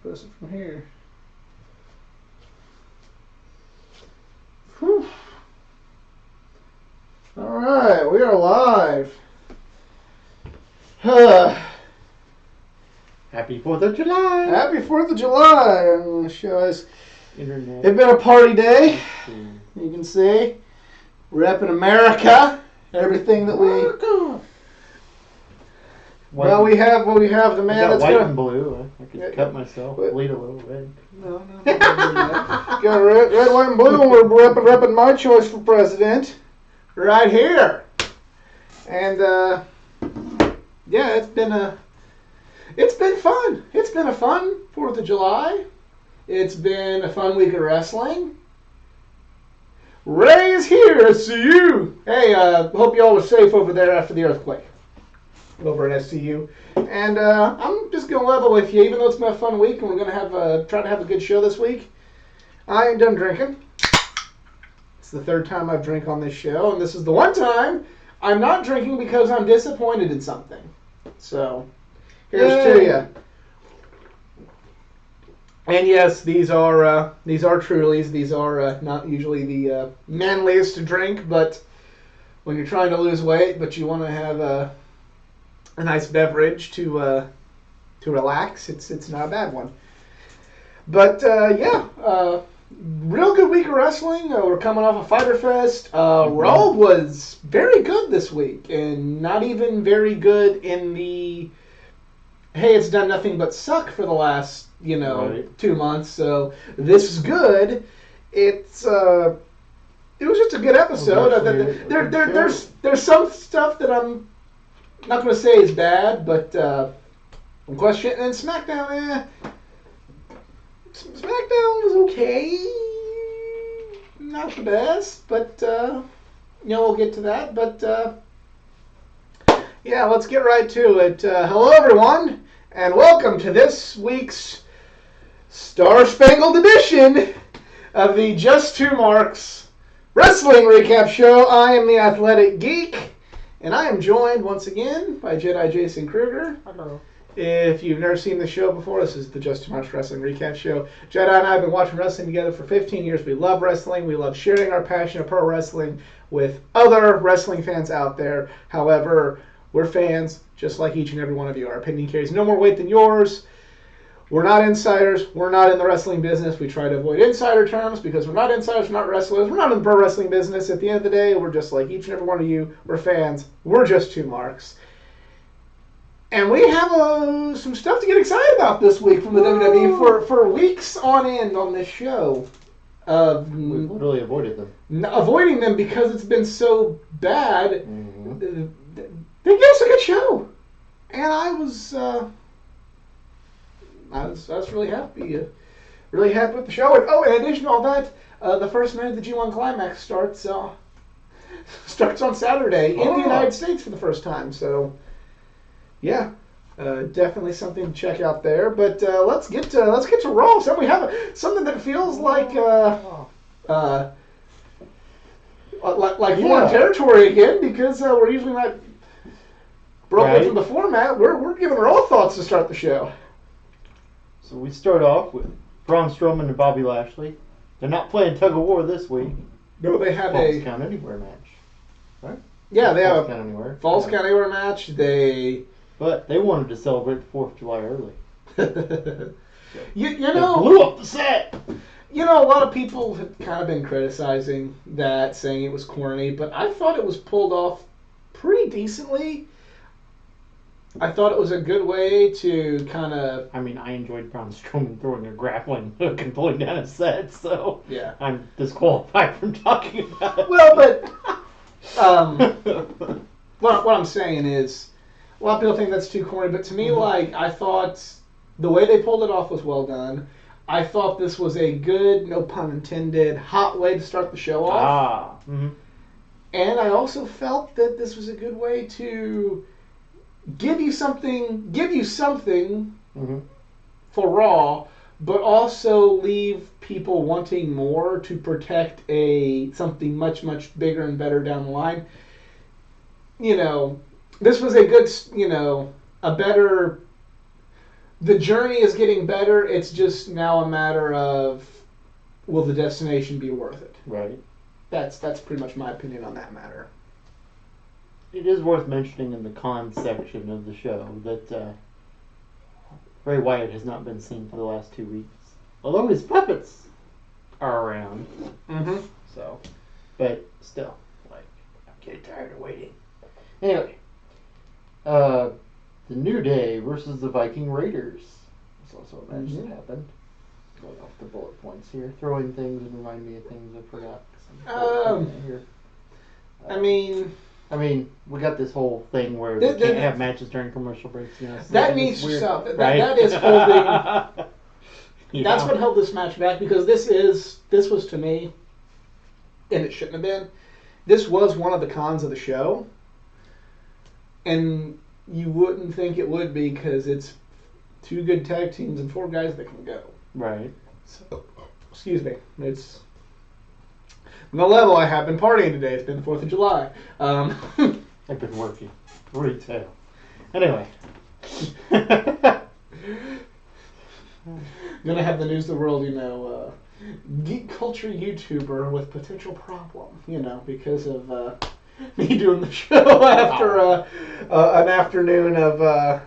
Press it from here. Whew. Alright, we are live. Happy 4th of July! Happy 4th of July! I'm going to show us. Internet. It's been a party day. You can see. Repping America. Everything that we... Well, we have the man that's white gonna... and blue. I could cut myself, bleed a little bit. No. Got red, white, and blue, and we're repping my choice for president. Right here. And, yeah, it's been fun. It's been a fun 4th of July. It's been a fun week of wrestling. Ray is here. I see you. Hey, hope you all were safe over there after the earthquake. Over at SCU. And I'm just going to level with you, even though it's been a fun week and we're going to have try to have a good show this week. I ain't done drinking. It's the third time I've drank on this show, and this is the one time I'm not drinking because I'm disappointed in something. So, here's to you. And yes, these are Trulies. These are not usually the manliest to drink, but when you're trying to lose weight, but you want to have a nice beverage to relax, it's not a bad one. But real good week of wrestling. We're coming off a Fyter Fest. Raw was very good this week, and not even very good in the hey, it's done nothing but suck for the last 2 months. So this is good. It was just a good episode. There's some stuff that I'm not going to say is bad, but I'm questioning. And Smackdown, Smackdown was okay. Not the best, but we'll get to that. But yeah, let's get right to it. Hello, everyone, and welcome to this week's Star Spangled edition of the Just Two Marks Wrestling Recap Show. I am the Athletic Geek, and I am joined once again by Jedi Jason Kruger. Hello. If you've never seen the show before, this is the Just Two Marks Wrestling Recap Show. Jedi and I have been watching wrestling together for 15 years. We love wrestling. We love sharing our passion of pro wrestling with other wrestling fans out there. However, we're fans just like each and every one of you. Our opinion carries no more weight than yours. We're not insiders. We're not in the wrestling business. We try to avoid insider terms because we're not insiders, we're not wrestlers. We're not in the pro wrestling business. At the end of the day, we're just like each and every one of you. We're fans. We're just two marks. And we have some stuff to get excited about this week from the WWE for weeks on end on this show. We've literally avoided them. Avoiding them because it's been so bad. Mm-hmm. They gave us a good show, and I was really happy with the show. And in addition to all that, the first night of the G1 Climax starts on Saturday in the United States for the first time. So, yeah, definitely something to check out there. But let's get to Raw. So we have something that feels like foreign territory again because we're usually not. Broken from the format, we're giving our own thoughts to start the show. So we start off with Braun Strowman and Bobby Lashley. They're not playing tug of war this week. No, they have Falls Count Anywhere match, right? Yeah, they have Count Anywhere. Falls Count Anywhere match. But they wanted to celebrate the 4th of July early. you know, they blew up the set. You know, a lot of people have kind of been criticizing that, saying it was corny, but I thought it was pulled off pretty decently. I thought it was a good way to kind of... I mean, I enjoyed Braun Strowman throwing a grappling hook and pulling down a set, so yeah. I'm disqualified from talking about it. Well, but what I'm saying is, a lot of people think that's too corny, but to me, I thought the way they pulled it off was well done. I thought this was a good, no pun intended, hot way to start the show off. And I also felt that this was a good way to give you something for Raw, but also leave people wanting more to protect something much, much bigger and better down the line. This was a good, a better the journey is getting better. It's just now a matter of, will the destination be worth it? Right. That's pretty much my opinion on that matter. It is worth mentioning in the con section of the show that Bray Wyatt has not been seen for the last 2 weeks. Although his puppets are around. Mm-hmm. So, but still, like, I'm getting tired of waiting. Anyway, the New Day versus the Viking Raiders. That's also a match that happened. Going off the bullet points here, throwing things and reminding me of things I forgot. Here. I mean, we got this whole thing where we can't have matches during commercial breaks. You know, that needs to stop. That is holding. That's what held this match back, because this was, to me, and it shouldn't have been, this was one of the cons of the show, and you wouldn't think it would be, because it's 2 good tag teams and 4 guys that can go. Right. So, excuse me. It's on the level. I have been partying today. It's been the 4th of July. I've been working retail. Anyway. Gonna have the news of the world, geek culture YouTuber with potential problem, because of me doing the show after an afternoon of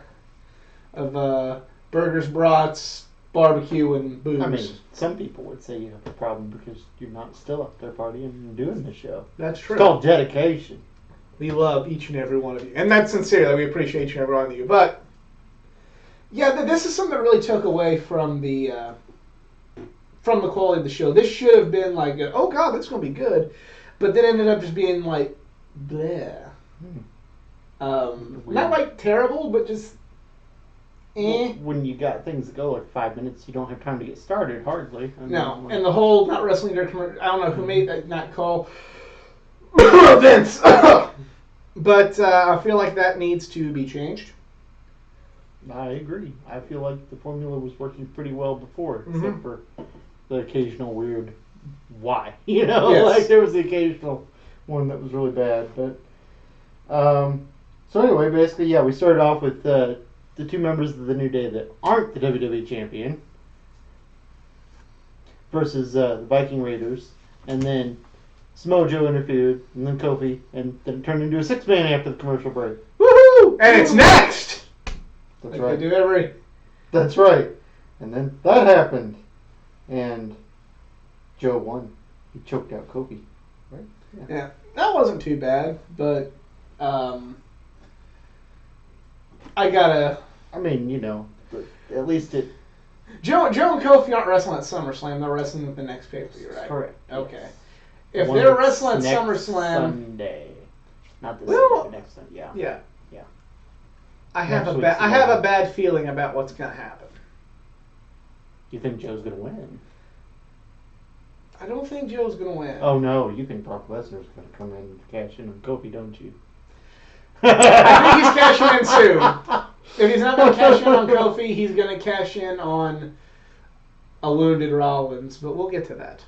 burgers, brats, barbecue, and booze. I mean, some people would say you have a problem because you're not still up there partying and doing the show. That's true. It's called dedication. We love each and every one of you, and that's sincerely. We appreciate each and every one of you, but. Yeah, this is something that really took away from the quality of the show. This should have been like, oh god, this is going to be good, but then ended up just being like, bleh. Not like terrible, but just, eh. Well, when you got things that go like 5 minutes, you don't have time to get started, hardly. No, and the whole not wrestling during commercial, I don't know who made that call. Vince! But I feel like that needs to be changed. I agree. I feel like the formula was working pretty well before, except for the occasional weird why. Yes. Like there was the occasional one that was really bad. But so anyway, basically, yeah, we started off with the 2 members of the New Day that aren't the WWE champion versus the Viking Raiders, and then Samoa Joe interfered, and then Kofi, and then it turned into a 6-man after the commercial break. Woohoo! And it's next. That's right. They do every. That's right. And then that happened. And Joe won. He choked out Kofi. Right? Yeah. That wasn't too bad, but I mean, at least it... Joe and Kofi aren't wrestling at SummerSlam. They're wrestling at the next pay-per-view, right? Correct. Okay. If they're wrestling at SummerSlam... Sunday. Not this Sunday, next Sunday. Yeah. Yeah. I have a bad feeling about what's going to happen. You think Joe's going to win? I don't think Joe's going to win. Oh, no. You think Brock Lesnar's going to come in and cash in on Kofi, don't you? I think he's cashing in soon. If he's not going to cash in on Kofi, he's going to cash in on a wounded Rollins. But we'll get to that.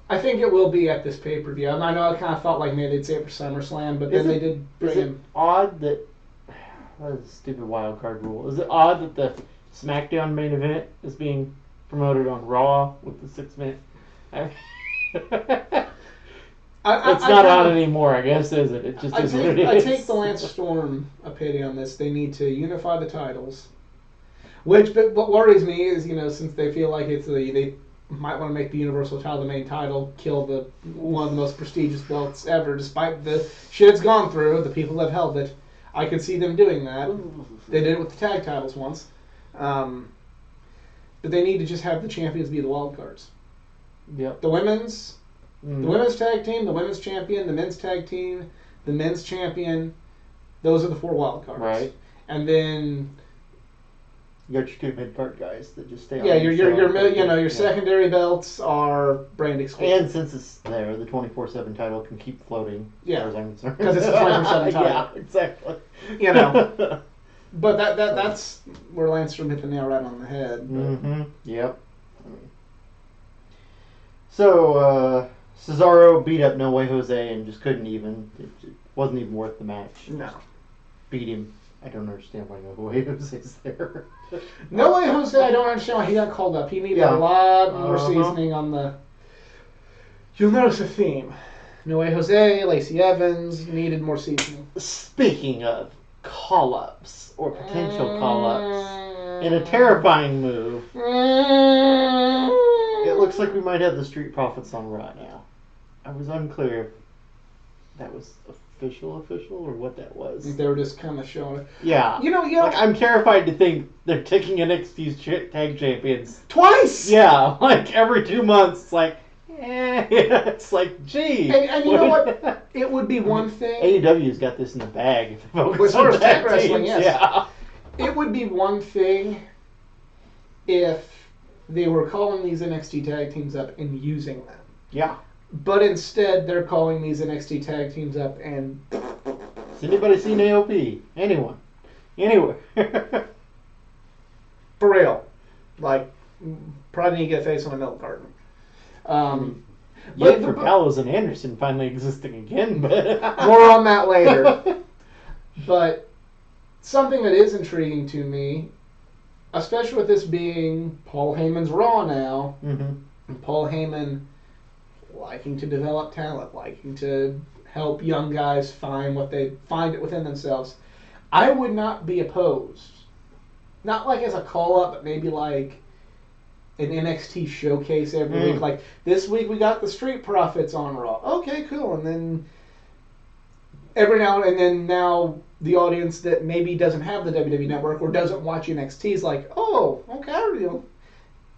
I think it will be at this pay-per-view. I know I kind of thought like maybe they'd say it for SummerSlam, but then they did bring him. Odd that... That's a stupid wild card rule. Is it odd that the Smackdown main event is being promoted on Raw with the 6-man? It's not on anymore, I guess, is it? It just is what it is. I take the Lance Storm opinion on this. They need to unify the titles. But what worries me is, since they feel like they might want to make the Universal title the main title, kill one of the most prestigious belts ever, despite the shit it's gone through, the people that have held it. I could see them doing that. They did it with the tag titles once. But they need to just have the champions be the wild cards. Yep. The women's tag team, the women's champion, the men's tag team, the men's champion. Those are the 4 wild cards. Right. And then you got your 2 mid-card guys that just stay on. Yeah, your secondary belts are brand exclusive. And since it's there, the 24/7 title can keep floating. Yeah, as far as I'm concerned. Because it's a 24/7 title. Yeah, exactly. But that's where Lance Storm hit the nail right on the head. Mm-hmm. Yep. So Cesaro beat up No Way Jose and just couldn't even. It wasn't even worth the match. No. beat him. I don't understand why No Way Jose's there. No Way Jose, I don't understand why he got called up. He needed a lot more seasoning on the... You'll notice a theme. No Way Jose, Lacey Evans needed more seasoning. Speaking of call-ups, or potential call-ups, in a terrifying move, it looks like we might have the Street Profits on Raw now. I was unclear if that was official, or what that was. They were just kind of showing it. Yeah. Like, I'm terrified to think they're taking NXT's tag champions. Twice! Yeah, like every 2 months, it's like, it's like, gee. And you know what? It would be one thing. AEW's got this in the bag. As far as tag wrestling, yes. Yeah. It would be one thing if they were calling these NXT tag teams up and using them. Yeah. But instead, they're calling these NXT tag teams up and... Has anybody seen AOP? Anyone? Anywhere? For real. Like, probably need to get a face on a milk carton. Yet for Gallows and Anderson finally existing again, but... More on that later. But something that is intriguing to me, especially with this being Paul Heyman's Raw now, and Paul Heyman liking to develop talent, liking to help young guys find it within themselves, I would not be opposed. Not like as a call-up, but maybe like an NXT showcase every week. Like, this week we got the Street Profits on Raw. Okay, cool. And then every now and then now the audience that maybe doesn't have the WWE Network or doesn't watch NXT is like, oh, okay,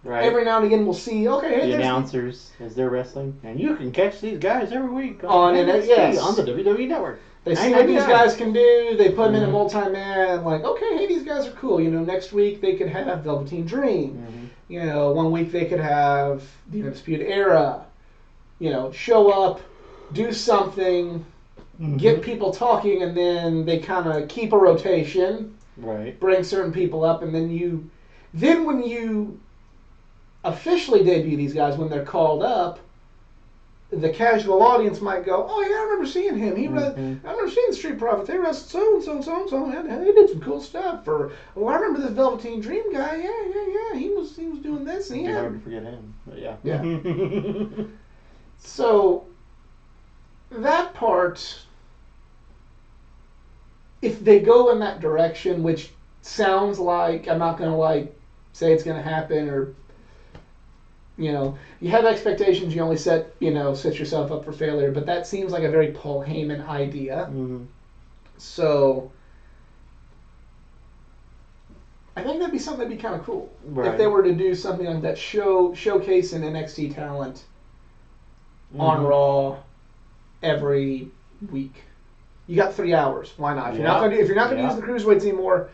right. Every now and again we'll see, okay, hey, the announcers as they're wrestling, and you can catch these guys every week on NXT, on the WWE Network. They see what these guys can do, they put them in a multi-man, like, okay, hey, these guys are cool. Next week they could have Velveteen Dream. 1 week they could have the Undisputed Era. Show up, do something, get people talking, and then they kind of keep a rotation. Right. Bring certain people up, and then when you officially debut these guys, when they're called up, the casual audience might go, oh yeah, I remember seeing him. I remember seeing the Street Profits. They wrestled so. They did some cool stuff. Or, I remember this Velveteen Dream guy. Yeah. He was doing this. And it's hard to forget him. But yeah. Yeah. So that part, if they go in that direction, which sounds like, I'm not gonna say it's gonna happen, or you have expectations, you only set yourself up for failure, but that seems like a very Paul Heyman idea. So I think that'd be something that'd be kind of cool. Right. If they were to do something like that, showcase an NXT talent on Raw every week. You got 3 hours. Why not? If you're not going to use the cruiserweights anymore,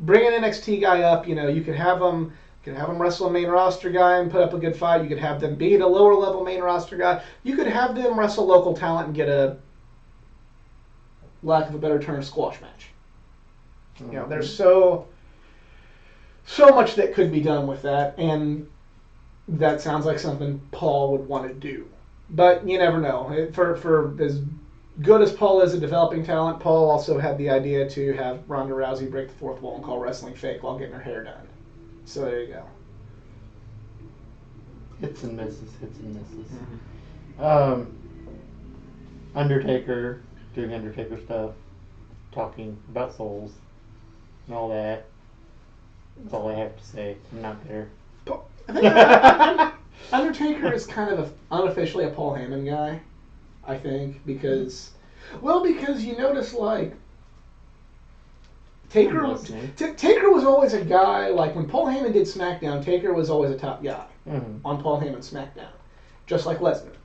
bring an NXT guy up. You could have them. Have them wrestle a main roster guy and put up a good fight. You could have them beat a lower level main roster guy. You could have them wrestle local talent and get a, lack of a better term, squash match. There's so much that could be done with that, and that sounds like something Paul would want to do. But you never know. For as good as Paul is at developing talent, Paul also had the idea to have Ronda Rousey break the fourth wall and call wrestling fake while getting her hair done. So there you go. Hits and misses. Undertaker doing Undertaker stuff, talking about souls and all that. That's all I have to say. I'm not there. I think Undertaker is kind of unofficially a Paul Heyman guy, I think, because you notice, like, Taker was always a guy, like when Paul Heyman did SmackDown, Taker was always a top guy on Paul Heyman's SmackDown, just like Lesnar.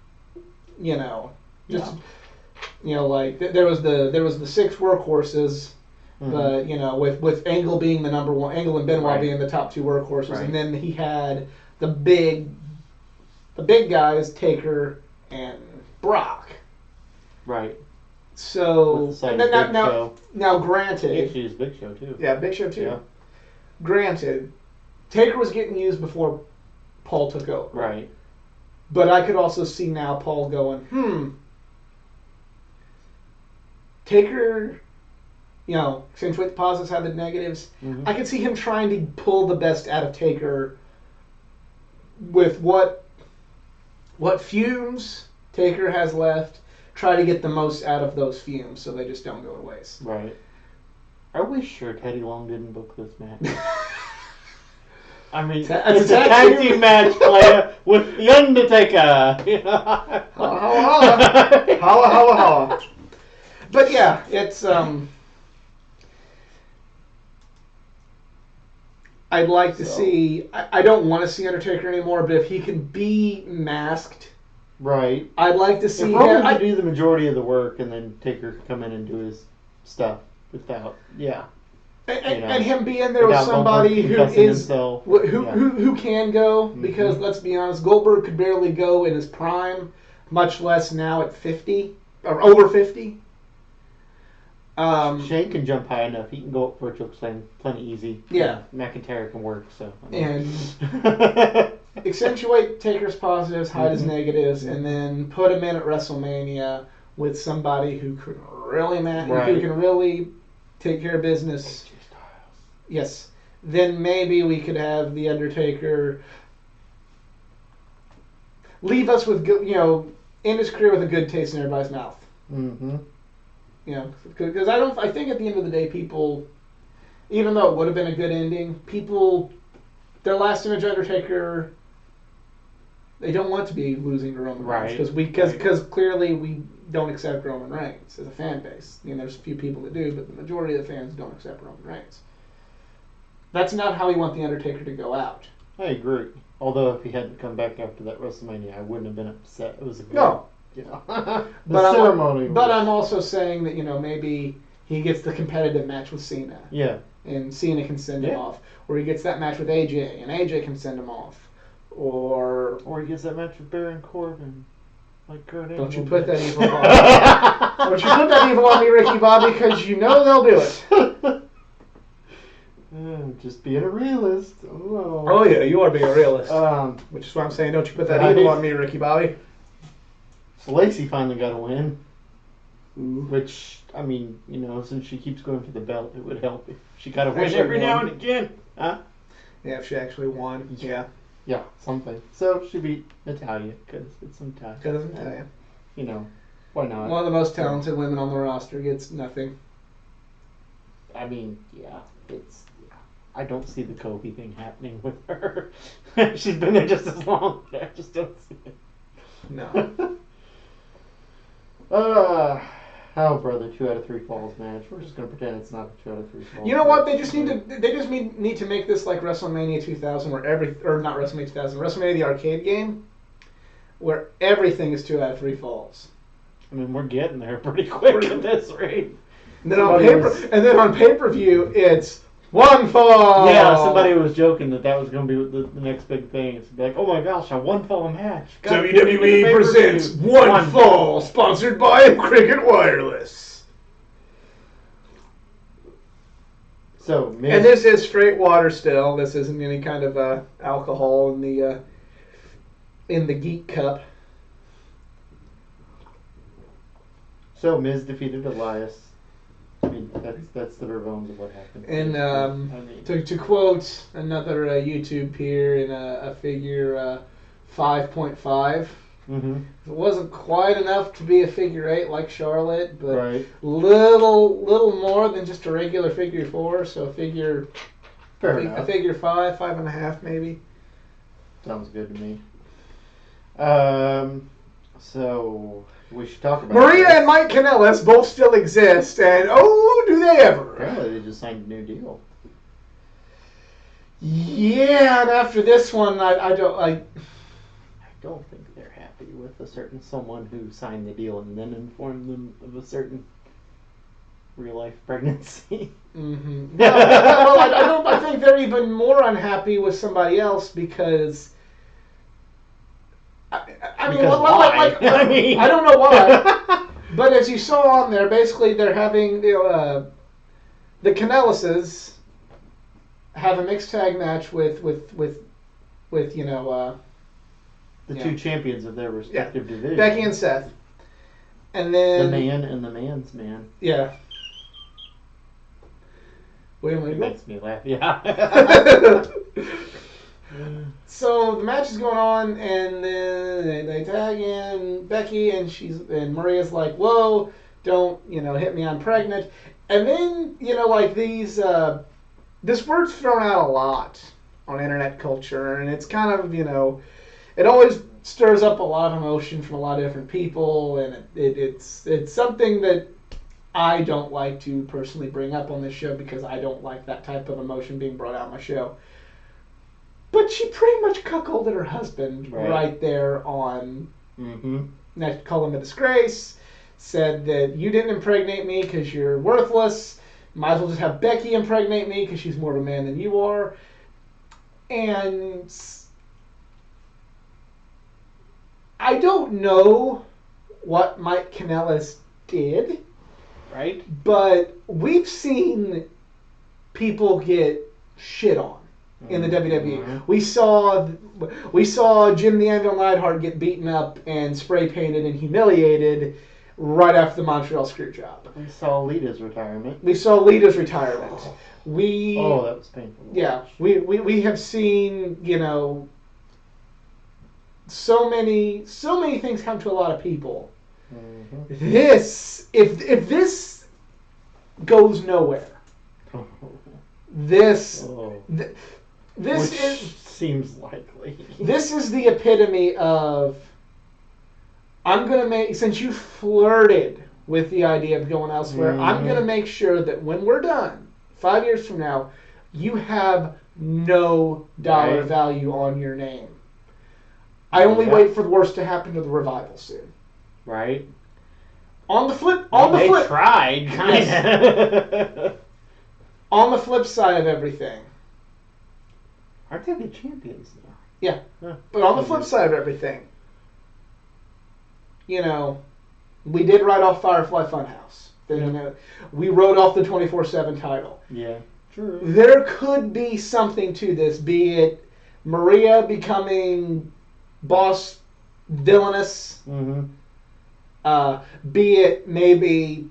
Like there was the 6 workhorses, but with Angle being the number one, Angle and Benoit being the top 2 workhorses, and then he had the big guys, Taker and Brock. Right. So now, granted, Big Show too. Yeah, Big Show too. Yeah. Granted, Taker was getting used before Paul took over. Right. But I could also see now Paul going, Taker accentuate the positives, have the negatives. Mm-hmm. I could see him trying to pull the best out of Taker with what fumes Taker has left. Try to get the most out of those fumes so they just don't go to waste. Right. Are we sure Teddy Long didn't book this match? I mean, it's a tag team match, player, with The Undertaker. Holla, holla, holla. Holla, holla, holla. But yeah, it's, I'd like to see, I don't want to see Undertaker anymore, but if he can be masked, right, I'd like to see him. Roman could do the majority of the work, and then Taker could come in and do his stuff without, and him be in there with somebody who is who can go, because let's be honest, Goldberg could barely go in his prime, much less now at 50 or over 50. Shane can jump high enough. He can go up for a choke slam plenty easy. Yeah. McIntyre can work, so. And accentuate Taker's positives, hide his negatives, and then put him in at WrestleMania with somebody who can really who can really take care of business. Yes. Then maybe we could have The Undertaker leave us with good, end his career with a good taste in everybody's mouth. Mm-hmm. Because I think at the end of the day, people, even though it would have been a good ending, their last image of Undertaker, they don't want to be losing to Roman Reigns. Because clearly we don't accept Roman Reigns as a fan base. There's a few people that do, but the majority of the fans don't accept Roman Reigns. That's not how we want The Undertaker to go out. I agree. Although if he hadn't come back after that WrestleMania, I wouldn't have been upset. It was a good... No. The ceremony. But I'm also saying that maybe he gets the competitive match with Cena. Yeah. And Cena can send him off, or he gets that match with AJ, and AJ can send him off, or he gets that match with Baron Corbin, like Kurt Angle. Don't you put that evil on? Don't you put that evil on me, Ricky Bobby, because they'll do it. Just being a realist. Oh yeah, you are being a realist. Which is why I'm saying, don't you put that evil on me, Ricky Bobby. So Lacey finally got a win. Ooh. Which, I mean, since she keeps going for the belt, it would help if she got a win every now and again. Huh? Yeah, if she actually won. Yeah. Yeah, something. So she beat Natalya, because it's Natalya. Because it's Natalya. Why not? One of the most talented women on the roster gets nothing. I mean, I don't see the Kobe thing happening with her. She's been there just as long. I just don't see it. No. Oh, brother, 2 out of 3 falls match. We're just gonna pretend it's not a 2 out of 3 falls. You know what? They just need to make this like WrestleMania 2000, not WrestleMania 2000, WrestleMania the arcade game, where everything is 2 out of 3 falls. I mean, we're getting there pretty quick at this rate. And then on pay-per-view, it's 1 fall. Yeah, somebody was joking that was going to be the next big thing. It's like, oh my gosh, a 1 fall match. WWE presents 1 fall, sponsored by Cricket Wireless. So, and this is straight water still. This isn't any kind of alcohol in the Geek Cup. So Miz defeated Elias. I mean, that's the bare bones of what happened. And to quote another YouTube peer in a figure 5.5, it wasn't quite enough to be a figure 8 like Charlotte, but little more than just a regular figure 4. So a figure 5, 5.5 maybe. Sounds good to me. So we should talk about Maria and Mike Kanellis both still exist, and do they ever? Apparently they just signed a new deal. Yeah, and after this one, I don't think they're happy with a certain someone who signed the deal and then informed them of a certain real life pregnancy. Mm-hmm. Well, I think they're even more unhappy with somebody else because. I don't know why, but as you saw on there, basically they're having the Kanellises have a mixed tag match with the 2 champions of their respective divisions, Becky and Seth, and then the man and the man's man. Yeah. William It Regal. makes me laugh. Yeah. So the match is going on, and then they tag in Becky, and Maria's like, "Whoa, don't hit me, I'm pregnant." And then like this word's thrown out a lot on internet culture, and it's kind of it always stirs up a lot of emotion from a lot of different people, and it's something that I don't like to personally bring up on this show because I don't like that type of emotion being brought out on my show. But she pretty much cuckolded her husband right there on. Called him a disgrace. Said that you didn't impregnate me because you're worthless. Might as well just have Becky impregnate me because she's more of a man than you are. And I don't know what Mike Kanellis did. Right. But we've seen people get shit on in the WWE. We saw Jim the Anvil Neidhart get beaten up and spray painted and humiliated right after the Montreal Screwjob. We saw Lita's retirement. Oh, that was painful. Yeah, we have seen so many things come to a lot of people. This if this goes nowhere, this seems likely. This is the epitome of I'm gonna make, since you flirted with the idea of going elsewhere, I'm gonna make sure that when we're done, 5 years from now, you have no dollar value on your name. I only wait for the worst to happen to the Revival soon. Right. They tried. Yes. On the flip side of everything. Aren't they the champions now? Yeah. But on the flip side of everything, we did write off Firefly Funhouse. We wrote off the 24/7 title. Yeah, true. There could be something to this, be it Maria becoming boss villainous, be it maybe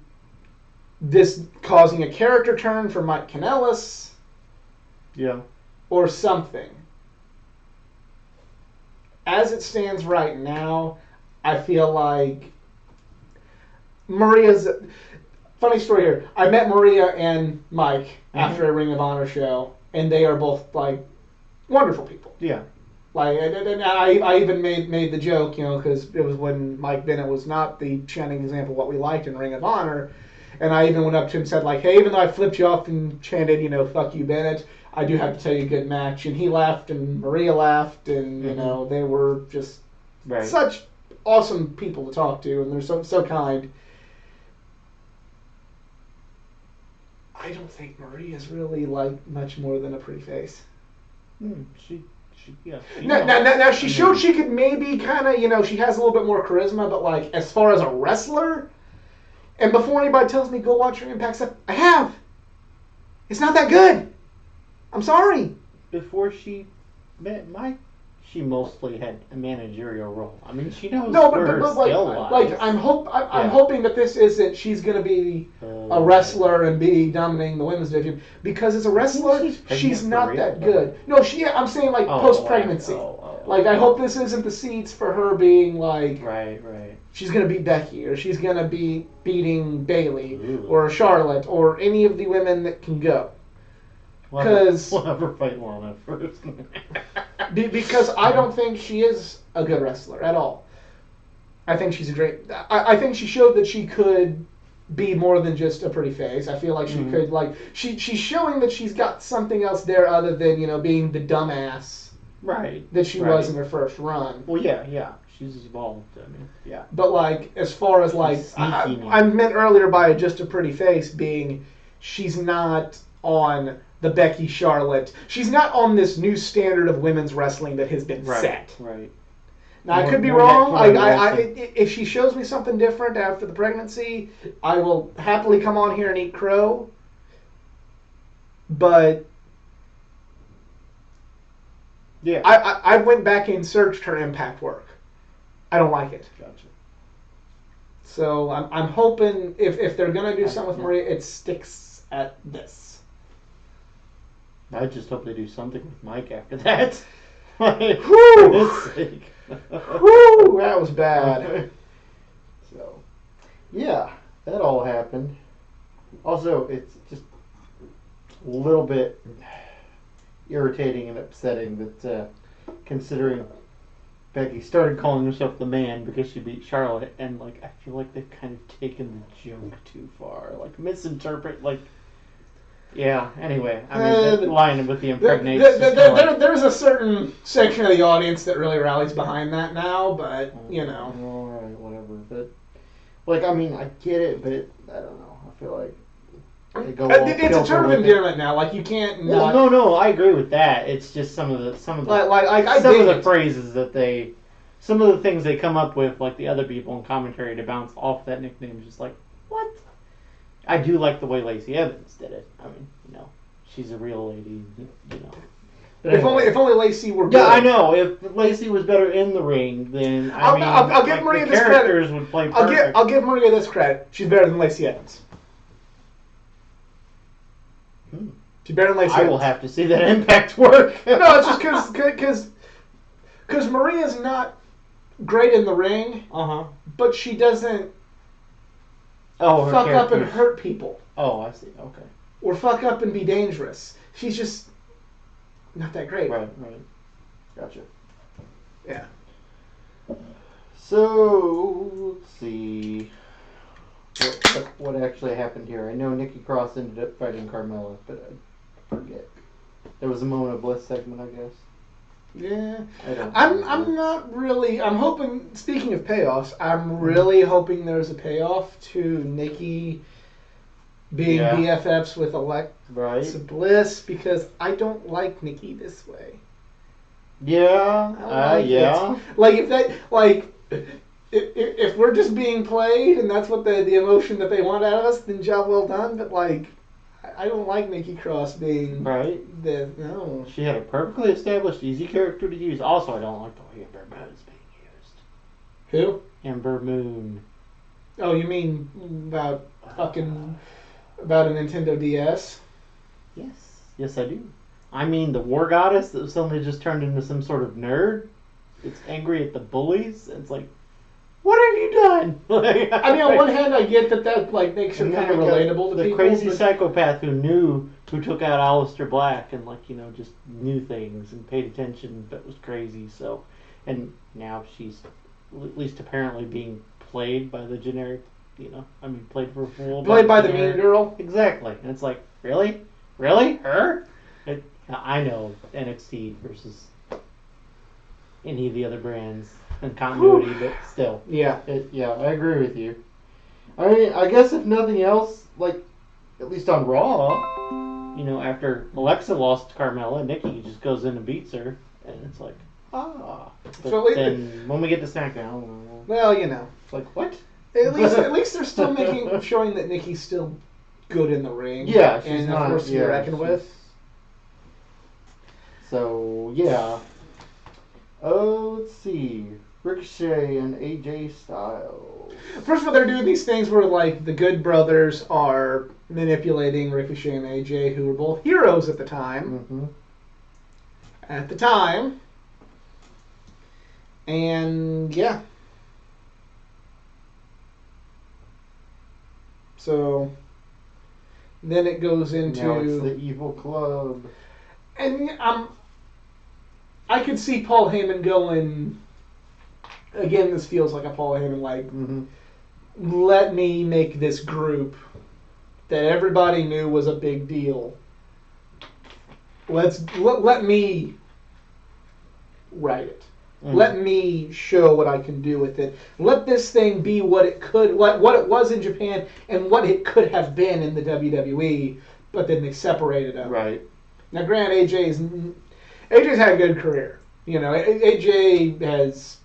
this causing a character turn for Mike Kanellis. Yeah. Or something. As it stands right now, I feel like Maria's... Funny story here. I met Maria and Mike after a Ring of Honor show, and they are both, wonderful people. Yeah. And I even made the joke, because it was when Mike Bennett was not the shining example of what we liked in Ring of Honor, and I even went up to him and said, hey, even though I flipped you off and chanted, fuck you, Bennett, I do have to tell you, good match. And he laughed, and Maria laughed, and, they were just such awesome people to talk to, and they're so kind. I don't think Maria's really, much more than a pretty face. Now she showed she could maybe kind of, she has a little bit more charisma, but, as far as a wrestler, and before anybody tells me go watch her Impact stuff, I have. It's not that good. I'm sorry. Before she met Mike, she mostly had a managerial role. I mean, she knows I'm hoping that this isn't she's going to be a wrestler and be dominating the women's division, because as a wrestler, she's not that good. No, I'm saying post-pregnancy. I hope this isn't the seeds for her being right. She's going to beat Becky, or she's going to be beating Bayley, or Charlotte, or any of the women that can go. Because we'll have her fight Lana first. Because I don't think she is a good wrestler at all. I think she's a great... I think she showed that she could be more than just a pretty face. I feel like she could, she's showing that she's got something else there other than, being the dumbass that she was in her first run. Well, yeah. She's evolved. I mean, yeah. But, as far as, I meant earlier by just a pretty face being she's not on... the Becky Charlotte. She's not on this new standard of women's wrestling that has been set. Right. Now, I could be wrong. If she shows me something different after the pregnancy, I will happily come on here and eat crow. But yeah, I went back and searched her Impact work. I don't like it. Gotcha. So I'm hoping if they're gonna do something with Maria, it sticks at this. I just hope they do something with Mike after that. Whew! Whew! That was bad. So, yeah, that all happened. Also, it's just a little bit irritating and upsetting that considering Becky started calling herself the Man because she beat Charlotte, and like I feel like they've kind of taken the joke too far, like misinterpret, like yeah. Anyway, I mean that line with the impregnation. There's a certain section of the audience that really rallies behind that now, but you know. All right, whatever. But like, I mean, I get it, but I don't know. I feel like. It's a term of endearment now. Like you can't. Well, no, I agree with that. It's just some of the phrases that some of the things they come up with, like the other people in commentary to bounce off that nickname, is just like what. I do like the way Lacey Evans did it. I mean, you know, she's a real lady. You know. But anyway, if only Lacey were good. Yeah, I know. If Lacey was better in the ring, then I'll give Maria this credit. Would play perfect. I'll give Maria this credit. She's better than Lacey Evans. She's better than Lacey Evans. I will have to see that Impact work. No, it's just because Maria's not great in the ring. But she doesn't fuck up and hurt people. Oh, I see. Okay. Or fuck up and be dangerous. She's just not that great. Right. Gotcha. Yeah. So, let's see. What actually happened here? I know Nikki Cross ended up fighting Carmella, but I forget. There was a moment of Bliss segment, I guess. Yeah. I'm not really. I'm hoping. Speaking of payoffs, I'm really hoping there's a payoff to Nikki being BFFs with Alexa Bliss, because I don't like Nikki this way. Yeah. Yeah. Like if that If we're just being played and that's what the emotion that they want out of us, then job well done. But like, I don't like Nikki Cross being no. She had a perfectly established, easy character to use. Also, I don't like the way Ember Moon is being used. Who? Ember Moon. Oh, you mean about a Nintendo DS? Yes, I do. I mean the war goddess that suddenly just turned into some sort of nerd. It's angry at the bullies. It's like, what have you done? I mean, on one hand, I get that like makes her kind of relatable to the people. The crazy psychopath who took out Aleister Black and just knew things and paid attention, but was crazy. So, and now she's at least apparently being played by the generic, played for a fool. Played by the mean girl. Exactly. And it's like, really? Her? I know NXT versus any of the other brands and continuity, but still. Yeah. I agree with you. I mean, I guess if nothing else, like, at least on Raw, after Alexa lost to Carmella, Nikki just goes in and beats her, and it's like, But so then when we get to Smackdown, well, it's like, what? At least they're still showing that Nikki's still good in the ring. Yeah, she's and not, of course to be reckoned with. So yeah. Oh, let's see. Ricochet and AJ Styles. First of all, they're doing these things where like the Good Brothers are manipulating Ricochet and AJ, who were both heroes at the time. Mm-hmm. At the time. And yeah. So then it goes into now it's the Evil Club. And I could see Paul Heyman going. Again, this feels like a Paul Heyman let me make this group that everybody knew was a big deal. Let me write it. Mm-hmm. Let me show what I can do with it. Let this thing be what it could, what it was in Japan, and what it could have been in the WWE. But then they separated them. Right. Now, granted, AJ's had a good career. AJ has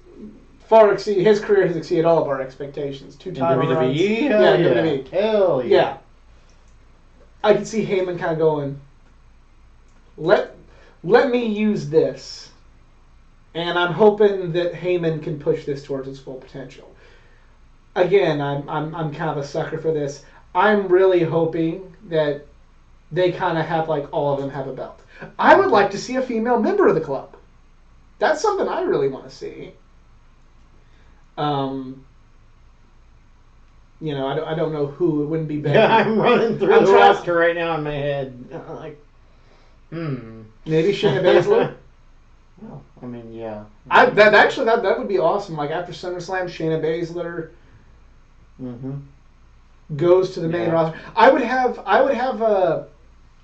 far exceeded, his career has exceeded all of our expectations. 2-time runs. WWE? Hell yeah. Yeah. I could see Heyman kind of going, let me use this. And I'm hoping that Heyman can push this towards its full potential. Again, I'm kind of a sucker for this. I'm really hoping that they kind of have like all of them have a belt. I would like to see a female member of the club. That's something I really want to see. You know, I don't know who. It wouldn't be bad. Yeah, I'm running through the roster right now in my head. Like, maybe Shayna Baszler. Well, I mean, yeah. That would be awesome. Like after SummerSlam, Shayna Baszler goes to the main roster. I would have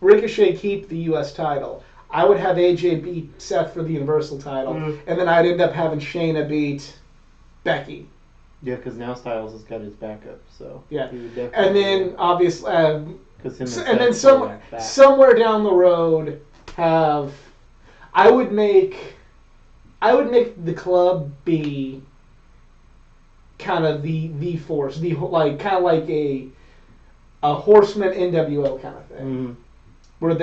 Ricochet keep the U.S. title. I would have AJ beat Seth for the Universal title, and then I'd end up having Shayna beat Becky. Yeah, because now Styles has got his backup, so yeah. And then obviously, and then somewhere down the road, I would make the club be kind of the force, kind of like a Horseman NWO kind of thing, where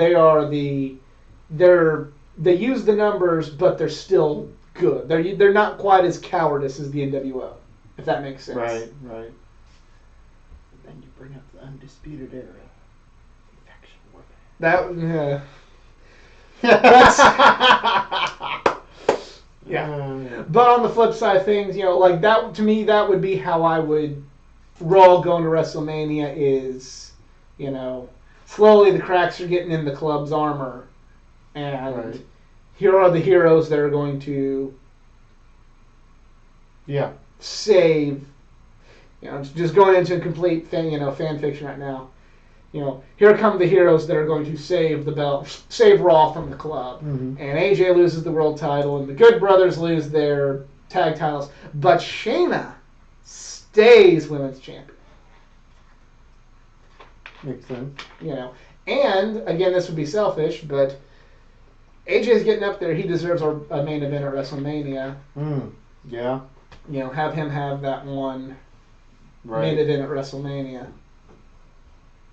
they use the numbers, but they're still good. They're not quite as cowardice as the NWO. If that makes sense. Right. Then you bring up the Undisputed Era. Faction warfare. Yeah. But on the flip side of things, you know, like that to me, that would be how I would Raw going to WrestleMania is, you know, slowly the cracks are getting in the club's armor, and here are the heroes that are going to save, you know, just going into a complete thing, you know, fan fiction right now. You know, here come the heroes that are going to save the belt, save Raw from the club. And AJ loses the world title, and the Good Brothers lose their tag titles, but Shayna stays women's champion. Makes sense. You know, and again, this would be selfish, but AJ's getting up there. He deserves a main event at WrestleMania. Yeah. You know, have him have that one main event at WrestleMania.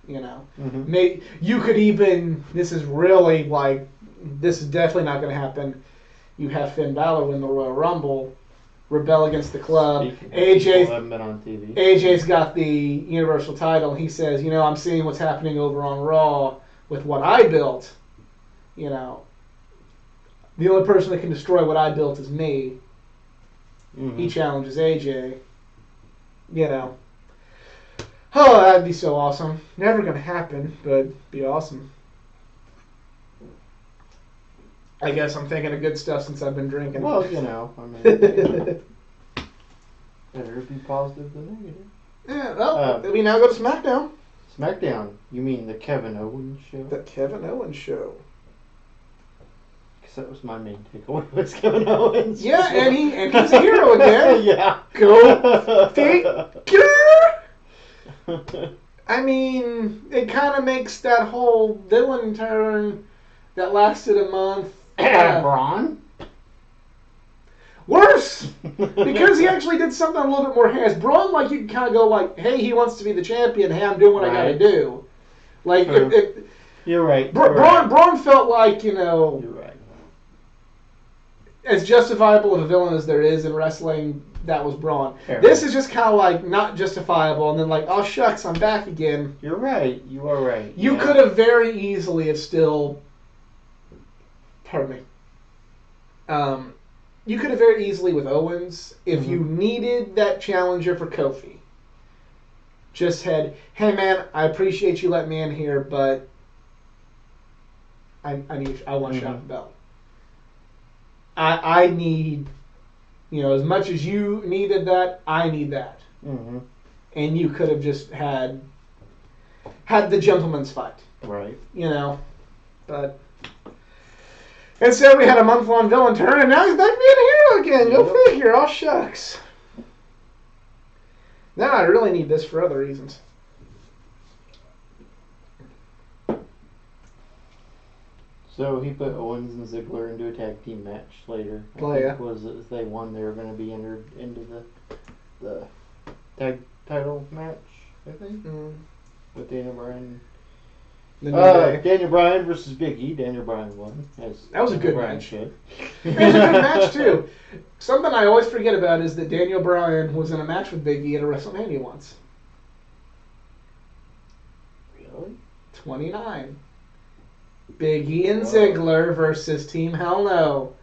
You know, you could even. This is definitely not going to happen. You have Finn Balor win the Royal Rumble, rebel against the club. AJ's got the Universal title. He says, you know, I'm seeing what's happening over on Raw with what I built. You know, the only person that can destroy what I built is me. He challenges AJ. You know. Oh, that'd be so awesome. Never gonna happen, but be awesome. I guess I'm thinking of good stuff since I've been drinking. Well, you know, I mean, better be positive than negative. Yeah, well, we now go to Smackdown. Smackdown? You mean the Kevin Owens show? The Kevin Owens show. Because that was my main takeaway, was Kevin Owens. Yeah, and he's a hero again. Yeah. Go figure! I mean, it kind of makes that whole villain turn that lasted a month. Braun? Worse! Because he actually did something a little bit more hands. Braun, like, you can kind of go like, hey, he wants to be the champion. Hey, I'm doing what I got to do. Like, you're right. Braun felt like, you know, you're right. As justifiable of a villain as there is in wrestling, that was Braun. Fair this is just kind of like not justifiable, and then like, oh shucks, I'm back again. You're right. You are right. You could have very easily have still. Pardon me. You could have very easily with Owens, if you needed that challenger for Kofi, just had, hey man, I appreciate you letting me in here, but I want to shot the belt. I need, you know, as much as you needed that, I need that. And you could have just had the gentleman's fight. Right. You know, but instead we had a month-long villain turn, and now he's back being a hero again. Go figure. Oh, shucks. Now I really need this for other reasons. So he put Owens and Ziggler into a tag team match later. I think was if they won, they were going to be entered into the tag title match, I think, with Daniel Bryan. Daniel Bryan versus Big E. Daniel Bryan won. That was a good match. It was a good match too. Something I always forget about is that Daniel Bryan was in a match with Big E at a WrestleMania once. Really? 29. Big E and Ziggler versus Team Hell No.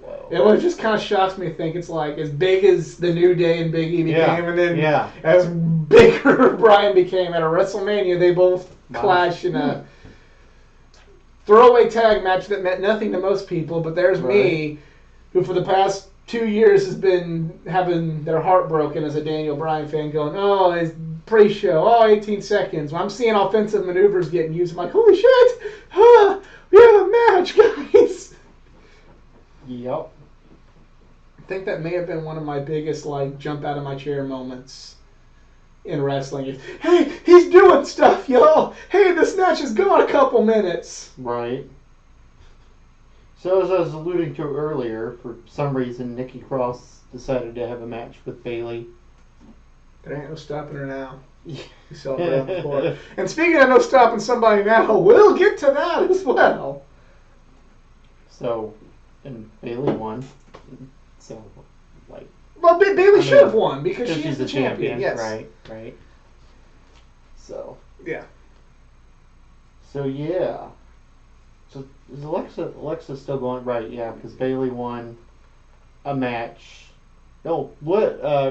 Whoa. It was just kind of shocks me to think it's like as big as the New Day and Big E became, and then as bigger Bryan became at a WrestleMania, they both clashed in a throwaway tag match that meant nothing to most people. But there's me, who for the past 2 years has been having their heart broken as a Daniel Bryan fan, going, oh, his pre-show, 18 seconds. When I'm seeing offensive maneuvers getting used, I'm like, holy shit, we have a match, guys. Yep. I think that may have been one of my biggest, jump out of my chair moments in wrestling. Hey, he's doing stuff, y'all. Hey, this match has gone a couple minutes. Right. So as I was alluding to earlier, for some reason, Nikki Cross decided to have a match with Bayley. There ain't no stopping her now. You saw that before. And speaking of no stopping somebody now, we'll get to that as well. So, and Bayley won. So, well, Bayley should have won because she's the champion. Yes. Right. So. Yeah. So yeah. So is Alexa still going? Right, yeah, because Bayley won a match. No,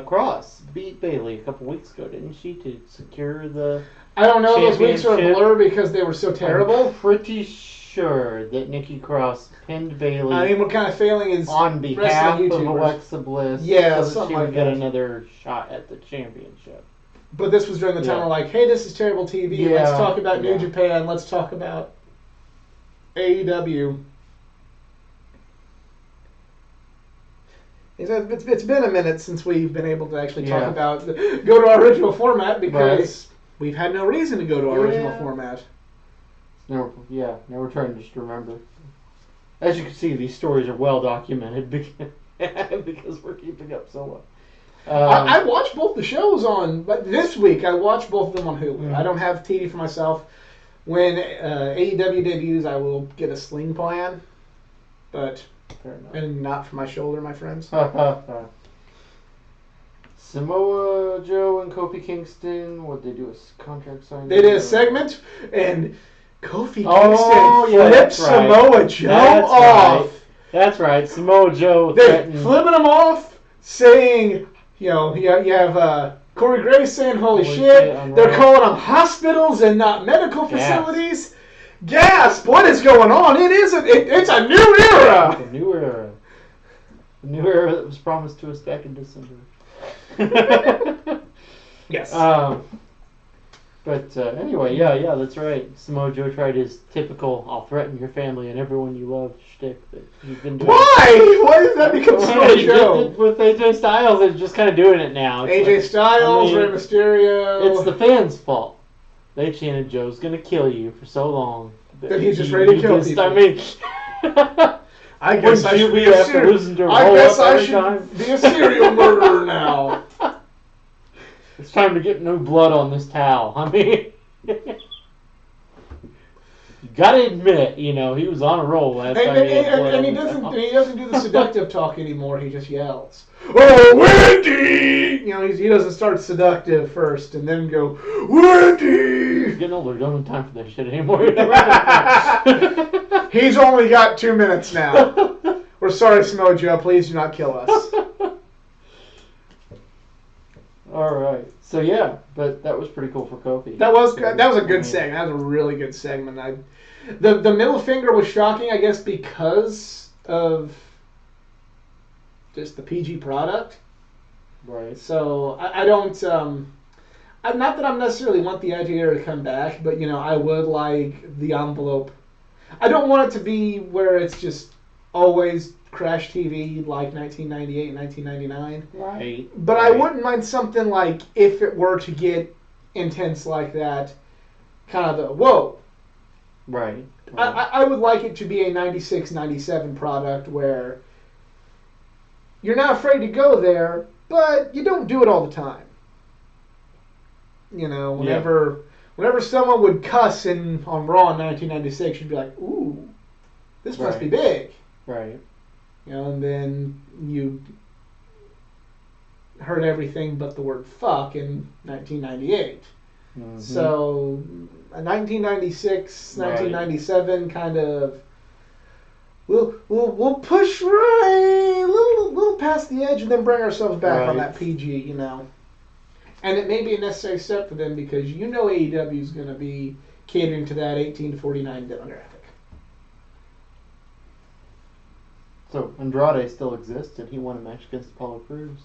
Cross beat Bayley a couple weeks ago, didn't she, to secure the I don't know, those weeks are a blur because they were so terrible. I'm pretty sure that Nikki Cross pinned Bayley. I mean, what kind of failing is on behalf of Alexa Bliss, yeah, so that she would get another shot at the championship. But this was during the time where hey, this is terrible TV. Yeah, let's talk about New Japan. Let's talk about AEW. It's been a minute since we've been able to actually talk about go to our original format because we've had no reason to go to our original format. Now we're trying to just remember. As you can see, these stories are well documented because we're keeping up so well. I watched both the shows but this week I watched both of them on Hulu. Mm-hmm. I don't have TV for myself. When AEW debuts, I will get a Sling plan, but and not for my shoulder, my friends. Samoa Joe and Kofi Kingston, what they do a contract signing? They did a segment, and Kofi Kingston flipped Samoa Joe off. Right. That's right, Samoa Joe. They're flipping him off, saying, you have Corey Graves saying, holy shit. They're calling them hospitals and not medical facilities. Gasp! What is going on? It's a new era! It's a new era. A new era that was promised to us back in December. Yes. But anyway, yeah, that's right. Samoa Joe tried his typical "I'll threaten your family and everyone you love" shtick that he's been doing. Why? Why did that become Samoa Joe? With AJ Styles, they're just kind of doing it now. AJ Styles, Rey Mysterio. It's the fans' fault. They chanted "Joe's gonna kill you" for so long that he's just ready to kill people. I mean, I guess I should be a serial murderer now. It's time to get no blood on this towel. I mean, you gotta admit, he was on a roll last time. And he doesn't do the seductive talk anymore. He just yells, "Oh, Wendy!" He doesn't start seductive first and then go, "Wendy!" He's getting older. Don't have time for that shit anymore. He's only got 2 minutes now. We're sorry, Samoa Joe. Please do not kill us. All right. So yeah, but that was pretty cool for Kofi. That was a good segment. That was a really good segment. The middle finger was shocking, I guess, because of just the PG product. Right. So I don't. Not that I necessarily want the idea to come back, but I would like the envelope. I don't want it to be where it's just always Crash TV like 1998, 1999. Right. But I wouldn't mind something like, if it were to get intense like that, kind of the, whoa. Right. I would like it to be a 96, 97 product where you're not afraid to go there, but you don't do it all the time. Whenever someone would cuss on Raw in 1996, you'd be like, ooh, this must be big. Right. And then you heard everything but the word fuck in 1998. Mm-hmm. So, 1996, 1997 kind of. We'll push right a little past the edge and then bring ourselves back on that PG, you know. And it may be a necessary step for them because you know AEW is going to be catering to that 18 to 49 demographic. So Andrade still exists, and he won a match against Apollo Crews.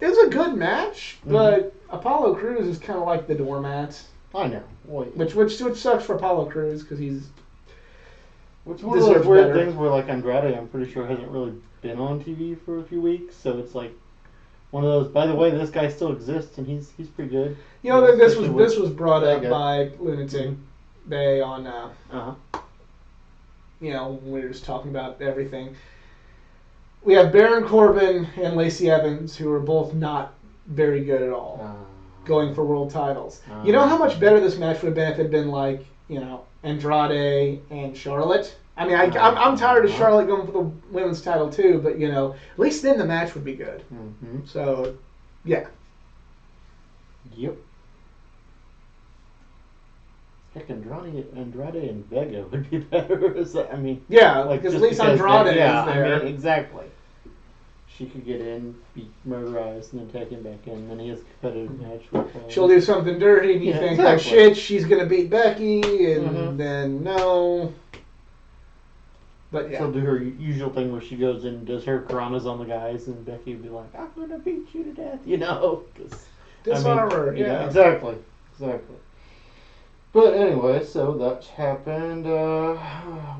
It was a good match, but Apollo Crews is kind of like the doormat. I know. Which sucks for Apollo Crews because he's. Which one of those weird things where, like, Andrade, I'm pretty sure hasn't really been on TV for a few weeks, so it's like one of those. By the way, this guy still exists, and he's pretty good. You know, this was brought up by Lunatic Bay on. You know, we were just talking about everything. We have Baron Corbin and Lacey Evans, who are both not very good at all, going for world titles. You know how much better this match would have been if it had been like, you know, Andrade and Charlotte? I mean, I'm tired of Charlotte going for the women's title too, but, you know, at least then the match would be good. Mm-hmm. So, yeah. Yep. Heck, Andrade and Vega would be better. I mean, yeah, like because at least Andrade is there. I mean, exactly. She could get in, be murderized, and then take him back in. And then he has a competitive match with. She'll do something dirty, and you think, oh shit, she's gonna beat Becky, and then no. But yeah. She'll do her usual thing where she goes in and does her Karanas on the guys, and Becky will be like, "I'm gonna beat you to death," you know. Dishonor, yeah. Exactly. But anyway, so that happened. Well,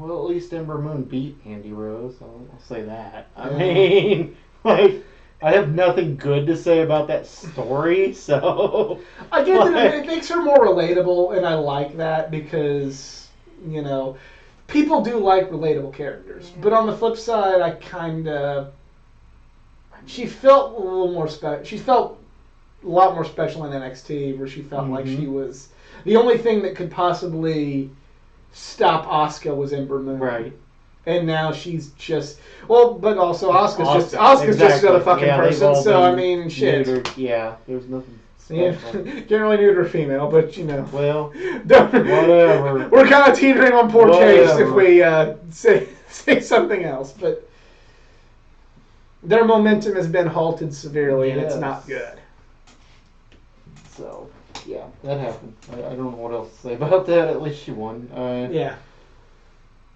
at least Ember Moon beat Andy Rose. I'll say that. I mean, like, I have nothing good to say about that story, so... I get that it makes her more relatable, and I like that because, you know, people do like relatable characters. But on the flip side, I kind of... She felt a little more special. She felt a lot more special in NXT, where she felt like she was... The only thing that could possibly stop Asuka was Ember Moon. Right. And now she's just... Well, but also Asuka's just another fucking person, so I mean, shit. Neutered, yeah, there's nothing special. Can't really neuter female, but, you know. Well, whatever. We're kind of teetering on poor taste if we say something else, but their momentum has been halted severely, and it's not good. So... Yeah, that happened. I don't know what else to say about that. At least she won. Yeah.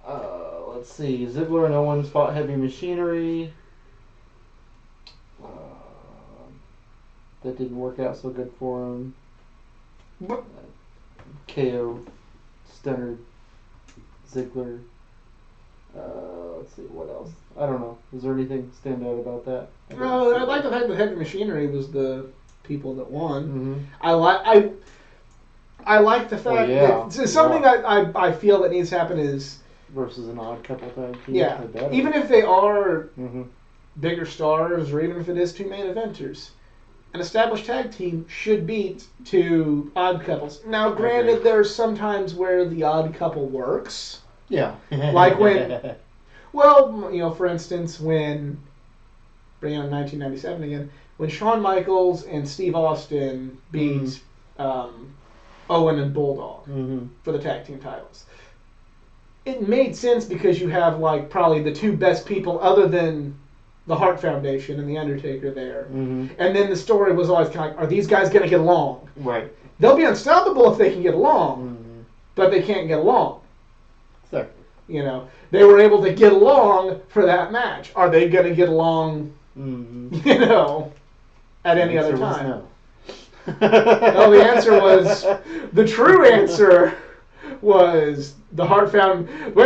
Let's see. Ziggler and Owens fought Heavy Machinery. That didn't work out so good for him. KO stunnered Ziggler. Let's see, what else? I don't know. Is there anything stand out about that? I like the fact that Heavy Machinery was the people that won. I like the fact that something I feel that needs to happen is versus an odd couple tag team. Yeah, even if they are bigger stars, or even if it is two main eventers, an established tag team should beat two odd couples. Now, granted, there's sometimes where the odd couple works. Yeah, like when, well, you know, for instance, when bringing on 1997 again. When Shawn Michaels and Steve Austin beat Owen and Bulldog for the tag team titles, it made sense because you have like probably the two best people other than the Hart Foundation and the Undertaker there, and then the story was always kind of like, are these guys going to get along? Right. They'll be unstoppable if they can get along, but they can't get along. Exactly. You know, they were able to get along for that match. Are they going to get along? You know. At any other time. No. No, the answer was, the true answer was the way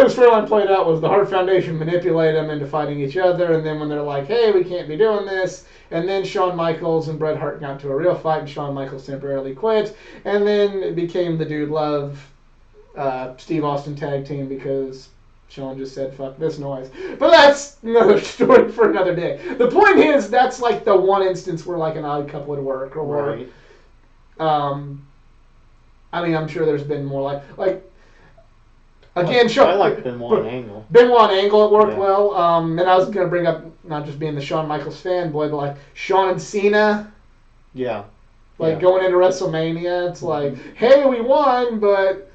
the storyline played out was the Hart Foundation manipulated them into fighting each other, and then when they're like, hey, we can't be doing this, and then Shawn Michaels and Bret Hart got into a real fight, and Shawn Michaels temporarily quit, and then it became the Dude Love Steve Austin tag team because Shawn just said, fuck this noise. But that's another story for another day. The point is, that's like the one instance where like an odd couple would work. Or, I mean, I'm sure there's been more like again, I like Benoit and Angle. Benoit and Angle, it worked well. And I was going to bring up, not just being the Shawn Michaels fanboy, but like Shawn and Cena. Yeah. Like going into WrestleMania, it's like, hey, we won, but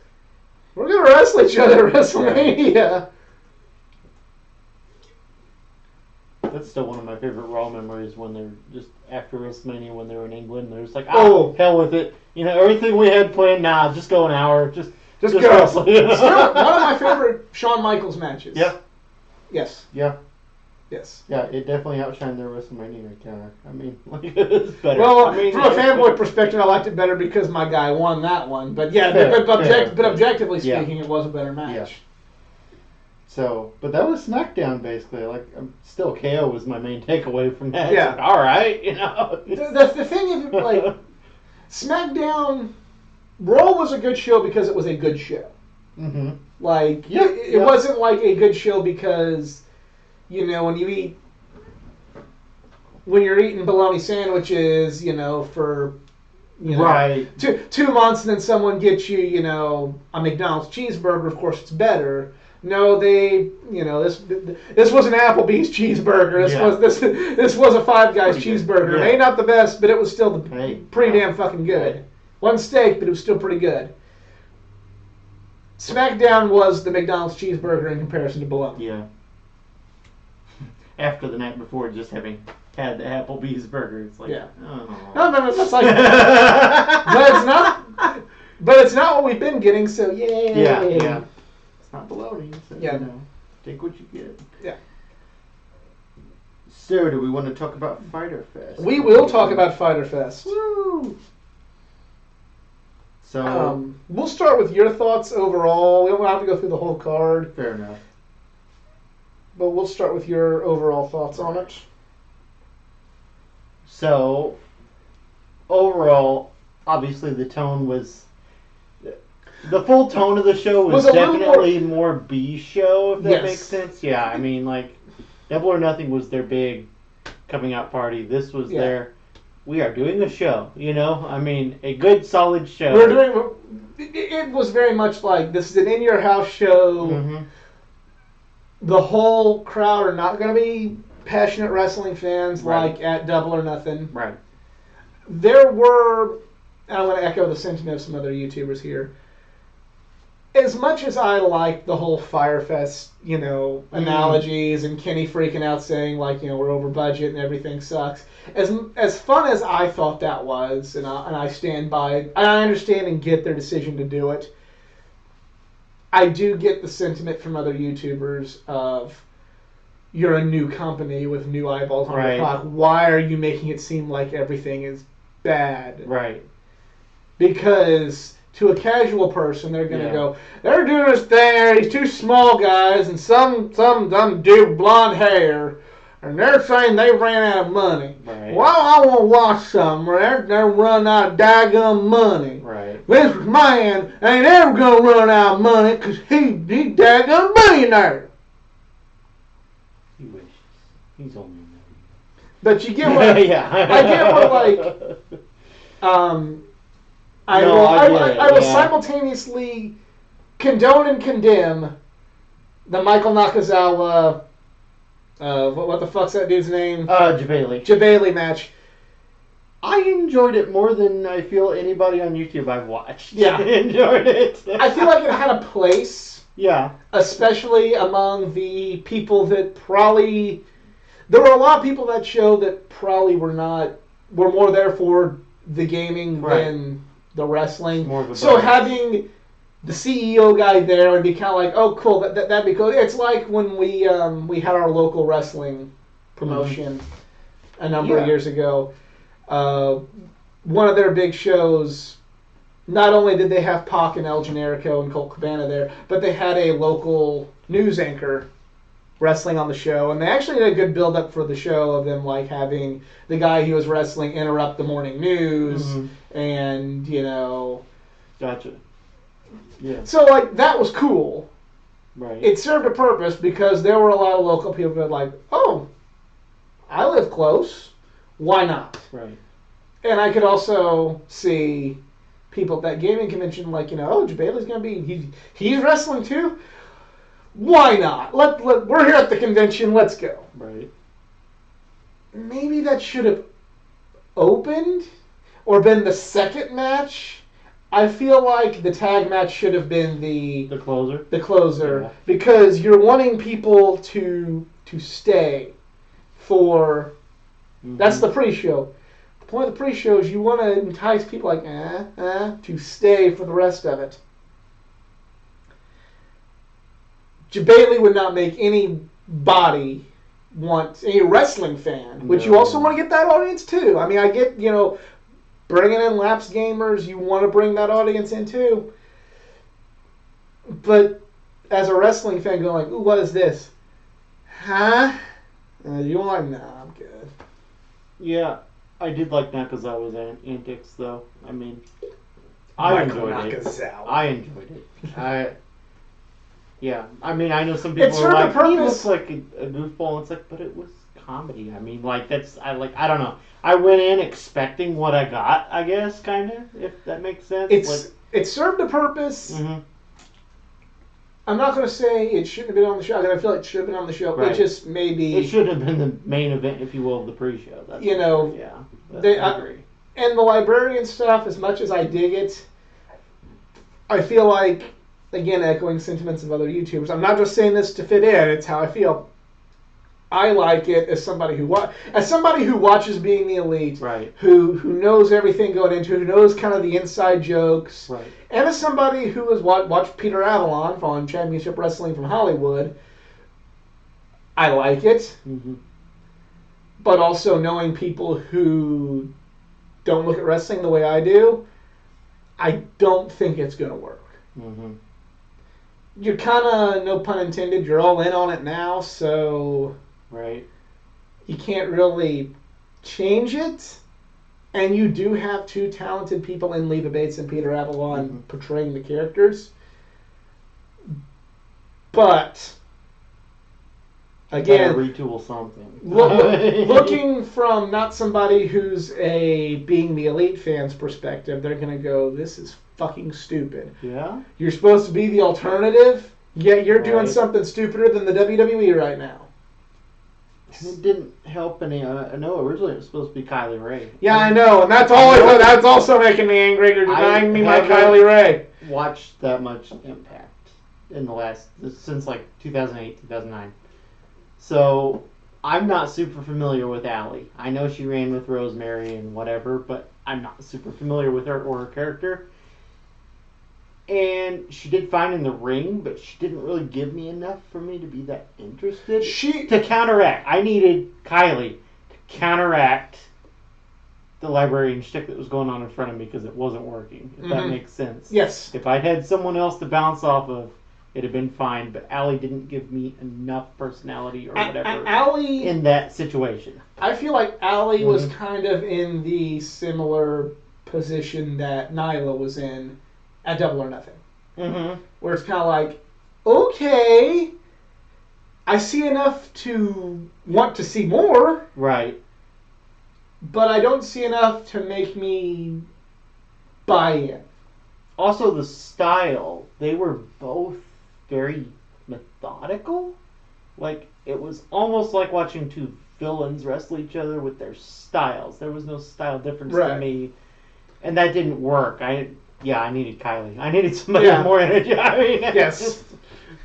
we're gonna wrestle each other at WrestleMania. That's still one of my favorite Raw memories when they're just after WrestleMania when they were in England. They're just like, oh, hell with it. You know, everything we had planned, just go an hour. Just go. Wrestle. Still, one of my favorite Shawn Michaels matches. Yeah. Yes. Yeah. Yes. Yeah, it definitely outshined their WrestleMania right there. I mean, it's better. Well, I mean, from a fanboy perspective, I liked it better because my guy won that one. But yeah, but objectively speaking, it was a better match. Yeah. So, but that was Smackdown basically. Like, still KO was my main takeaway from that. Yeah. Like, all right, you know. The thing is, like, SmackDown, Raw was a good show because it was a good show. Mm-hmm. Like, it wasn't like a good show because, you know, when you're eating bologna sandwiches, you know, for, you know, 2 months, and then someone gets you, you know, a McDonald's cheeseburger. Of course, it's better. No, this was an Applebee's cheeseburger. This was a Five Guys cheeseburger. Maybe not the best, but it was still pretty damn fucking good. One steak, but it was still pretty good. SmackDown was the McDonald's cheeseburger in comparison to bologna. Yeah. After the night before, just having had the Applebee's burger, it's like, oh. No, that's like, but it's not what we've been getting. So yay. Yeah. Not bologna, so you know, take what you get. Yeah. So, do we want to talk about Fyter Fest? We will talk about Fyter Fest. Woo! So, we'll start with your thoughts overall. We don't have to go through the whole card. Fair enough. But we'll start with your overall thoughts on it. So, overall, obviously the tone was... The full tone of the show was definitely more B show, if that makes sense. Yeah, I mean, like, Double or Nothing was their big coming out party. This was we are doing a show, you know? I mean, a good, solid show. It was very much like, this is an in-your-house show. Mm-hmm. The whole crowd are not going to be passionate wrestling fans like at Double or Nothing. Right. There were, and I'm going to echo the sentiment of some other YouTubers here, as much as I like the whole Fyter Fest, you know, analogies and Kenny freaking out saying, like, you know, we're over budget and everything sucks, as fun as I thought that was, and I stand by, I understand and get their decision to do it, I do get the sentiment from other YouTubers of, you're a new company with new eyeballs on the clock. Why are you making it seem like everything is bad? Right. Because... to a casual person, they're going to go, they're doing this thing, these two small guys, and some dude with blonde hair, and they're saying they ran out of money. Right. Well, I want to watch something, they're running out of daggum money. Right. This man ain't ever going to run out of money, because he's daggum millionaire. He wishes. He's only a millionaire. But you get what, I get what, like, I will simultaneously condone and condemn the Michael Nakazawa, what the fuck's that dude's name? Jabali match. I enjoyed it more than I feel anybody on YouTube I've watched. Yeah. enjoyed it. I feel like it had a place. Yeah. Especially among the people that probably... There were a lot of people that show that probably were more there for the gaming than... the wrestling. So having the CEO guy there would be kind of like, oh, cool, that'd be cool. It's like when we had our local wrestling promotion a number of years ago. One of their big shows, not only did they have Pac and El Generico and Colt Cabana there, but they had a local news anchor wrestling on the show, and they actually did a good build-up for the show of them, like, having the guy who was wrestling interrupt the morning news, and, you know... Gotcha. Yeah. So, like, that was cool. Right. It served a purpose because there were a lot of local people that were like, oh, I live close. Why not? Right. And I could also see people at that gaming convention like, you know, oh, Jabali's going to be... He's wrestling too? Why not? We're here at the convention. Let's go. Right. Maybe that should have opened or been the second match, I feel like the tag match should have been the closer. The closer, because you're wanting people to stay for. That's the pre-show. The point of the pre-show is you want to entice people like to stay for the rest of it. Bayley would not make anybody want any wrestling fan, which you also want to get that audience too. I mean, I get, bringing in lapsed gamers, you want to bring that audience in too. But as a wrestling fan going like, ooh, what is this? Huh? You want? No, I'm good. Yeah, I did like Nakazawa's antics though. I mean, I enjoyed it. Yeah, I mean, I know some people are like, he looks like a goofball. It's like, but it was comedy. I mean, like, I don't know. I went in expecting what I got, I guess, kind of, if that makes sense. It served a purpose. Mm-hmm. I'm not going to say it shouldn't have been on the show. I feel like it should have been on the show. Right. It just maybe... It should have been the main event, if you will, of the pre-show. That's I agree. And the librarian stuff, as much as I dig it, I feel like, again, echoing sentiments of other YouTubers, I'm not just saying this to fit in, it's how I feel. I like it as somebody who watches Being the Elite, right? Who knows everything going into it, who knows kind of the inside jokes, right? And as somebody who has watched Peter Avalon on Championship Wrestling from Hollywood, I like it. Mm-hmm. But also knowing people who don't look at wrestling the way I do, I don't think it's going to work. Mm-hmm. You're kind of, no pun intended, you're all in on it now, so... Right. You can't really change it. And you do have two talented people in Leva Bates and Peter Avalon portraying the characters. But, again... retool something. Looking from not somebody who's a Being the Elite fan's perspective, they're going to go, this is fucking stupid. Yeah? You're supposed to be the alternative, yet you're doing something stupider than the WWE right now. And it didn't help any. I know originally it was supposed to be Kylie Ray. Yeah, I know, and that's also making me angry. You're denying me my Kylie Ray. Watched that much Impact in since like 2008, 2009. So I'm not super familiar with Allie. I know she ran with Rosemary and whatever, but I'm not super familiar with her or her character. And she did fine in the ring, but she didn't really give me enough for me to be that interested. To counteract. I needed Kylie to counteract the librarian shtick that was going on in front of me because it wasn't working, if that makes sense. Yes. If I'd had someone else to bounce off of, it'd have been fine, but Allie didn't give me enough personality or whatever in that situation. I feel like Allie was kind of in the similar position that Nyla was in at Double or Nothing. Mm-hmm. Where it's kind of like, okay, I see enough to want to see more. Right. But I don't see enough to make me buy in. Also, the style, they were both very methodical. Like, it was almost like watching two villains wrestle each other with their styles. There was no style difference to me. And that didn't work. I needed Kylie. I needed somebody with more energy. I mean, yes.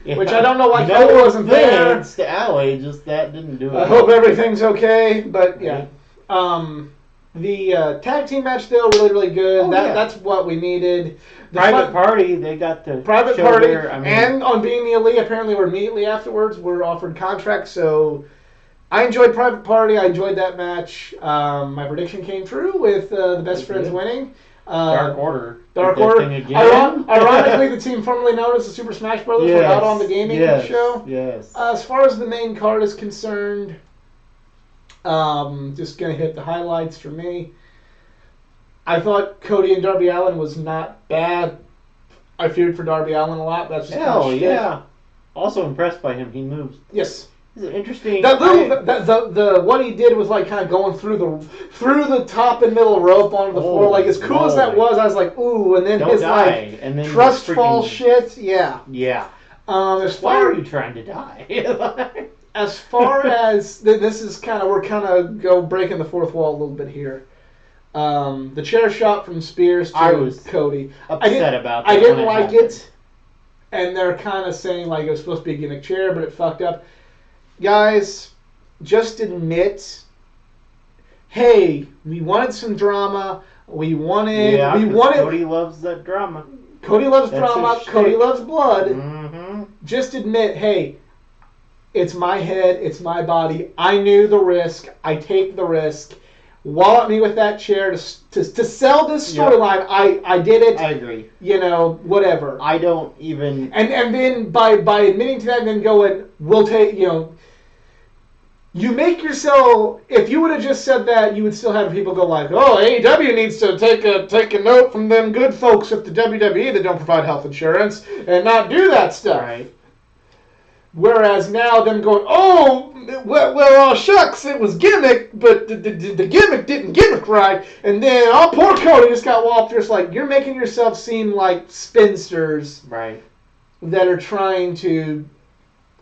Which I don't know why Kylie wasn't there. It's to Allie, just that didn't do it. I hope everything's okay, but yeah. The tag team match still really, really good. That's what we needed. Private Party, they got the Private Party, and on Being the Elite, apparently we're immediately afterwards were offered contracts, so I enjoyed Private Party. I enjoyed that match. My prediction came true with the Best Friends winning. Dark Order. Ironically, the team formerly known as the Super Smash Brothers were not on the gaming show. Yes. As far as the main card is concerned, just going to hit the highlights for me. I thought Cody and Darby Allin was not bad. I feared for Darby Allin a lot. That's just Also impressed by him. He moves. Yes. It's interesting. The what he did was like kind of going through the top and middle rope onto the floor. Like as cool as that was, I was like, ooh, and then trust fall shit. Yeah. Yeah. Why are you trying to die? As far as this is we're breaking the fourth wall a little bit here. The chair shot from Spears to Cody. Upset about that. I didn't like it, and they're kind of saying like it was supposed to be a gimmick chair, but it fucked up. Guys, just admit, hey, we wanted some drama. We wanted. Cody loves that drama. Cody loves drama. Cody loves blood. Mm-hmm. Just admit, hey, it's my head, it's my body. I knew the risk. I take the risk. Wallop me with that chair to sell this storyline. Yep. I did it. I agree. Whatever. I don't even. And then by admitting to that, and then going, we'll take. You make yourself. If you would have just said that, you would still have people go like, "Oh, AEW needs to take a note from them good folks at the WWE that don't provide health insurance and not do that stuff." Right. Whereas now them going, "Oh, well, shucks, it was gimmick, but the gimmick didn't gimmick right," and then poor Cody just got walloped. Just like you're making yourself seem like spinsters, right? That are trying to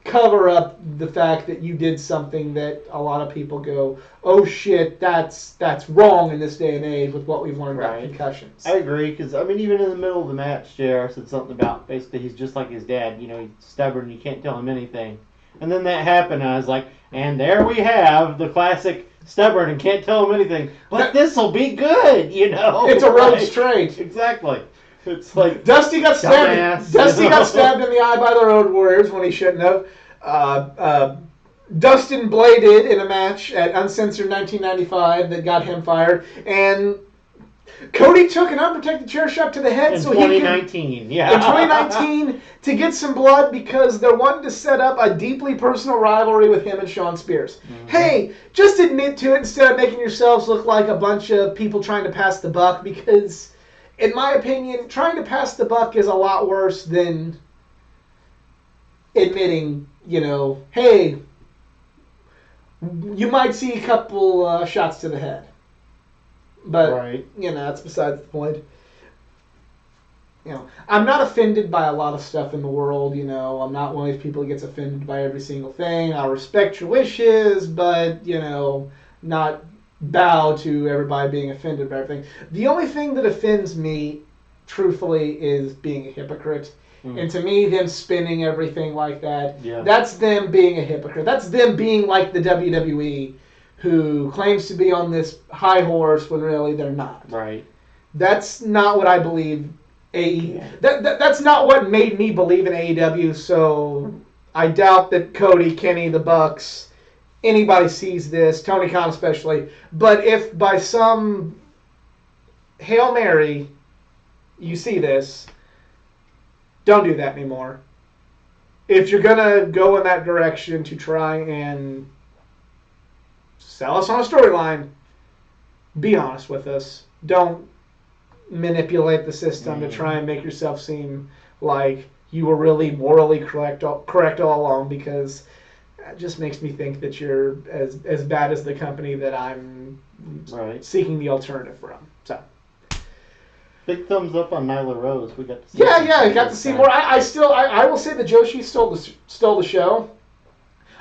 cover up the fact that you did something that a lot of people go, oh shit, that's wrong in this day and age with what we've learned about concussions. I agree, because even in the middle of the match, JR said something about basically he's just like his dad, he's stubborn, you can't tell him anything. And then that happened, and I was like, and there we have the classic stubborn and can't tell him anything. But this'll be good, It's a road straight. Exactly. It's like Dusty got stabbed. Got stabbed in the eye by the Road Warriors when he shouldn't have. Dustin bladed in a match at Uncensored 1995 that got him fired, and Cody took an unprotected chair shot to the head in 2019. In 2019 to get some blood because they're wanting to set up a deeply personal rivalry with him and Shawn Spears. Mm-hmm. Hey, just admit to it instead of making yourselves look like a bunch of people trying to pass the buck, because in my opinion, trying to pass the buck is a lot worse than admitting, hey, you might see a couple shots to the head. But, that's besides the point. I'm not offended by a lot of stuff in the world, I'm not one of these people who gets offended by every single thing. I respect your wishes, but, not bow to everybody being offended by everything. The only thing that offends me, truthfully, is being a hypocrite. Mm. And to me, them spinning everything like that, that's them being a hypocrite. That's them being like the WWE, who claims to be on this high horse when really they're not. Right. That's not what I believe. That's not what made me believe in AEW, so I doubt that Cody, Kenny, the Bucks, anybody sees this, Tony Khan especially. But if by some Hail Mary you see this, don't do that anymore. If you're going to go in that direction to try and sell us on a storyline, be honest with us. Don't manipulate the system to try and make yourself seem like you were really morally correct all along, because it just makes me think that you're as bad as the company that I'm seeking the alternative from. So, big thumbs up on Nyla Rose. We got to see. I got to see more. I will say that Joshi stole the show.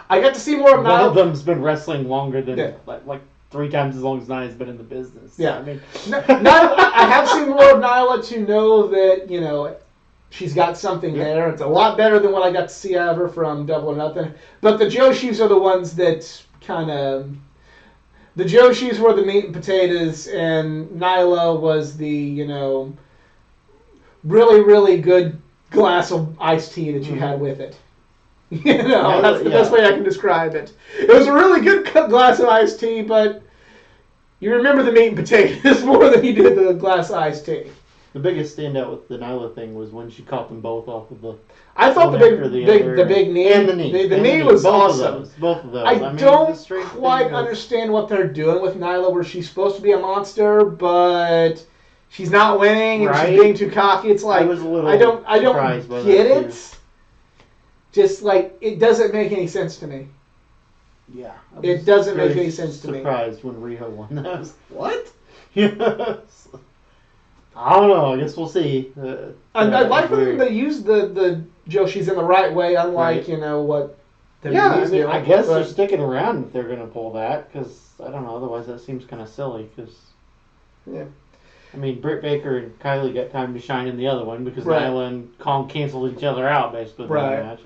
I got to see more of Nyla. One of them's been wrestling longer than like 3 times as long as Nyla's been in the business. Yeah, I have seen more of Nyla to know that she's got something there. It's a lot better than what I got to see out of her from Double or Nothing. But the Joshis are the ones that kind of... The Joshis were the meat and potatoes, and Nyla was the, really, really good glass of iced tea that you had with it. That's the best way I can describe it. It was a really good glass of iced tea, but you remember the meat and potatoes more than you did the glass of iced tea. The biggest standout with the Nyla thing was when she caught them both off of the... I thought the big knee... And the knee. The knee was awesome. Both of those. I don't quite understand what they're doing with Nyla, where she's supposed to be a monster, but she's not winning, and she's being too cocky. It's like, I don't get it. Just like, it doesn't make any sense to me. Yeah. It doesn't make any sense to me. Surprised when Riho won. I was what? I don't know. I guess we'll see. I like when they use the Joshis in the right way, unlike what. I guess they're sticking around if they're going to pull that, because I don't know. Otherwise, that seems kind of silly. Because Yeah. I mean, Britt Baker and Kylie got time to shine in the other one because Nyla and Kong canceled each other out basically in the match.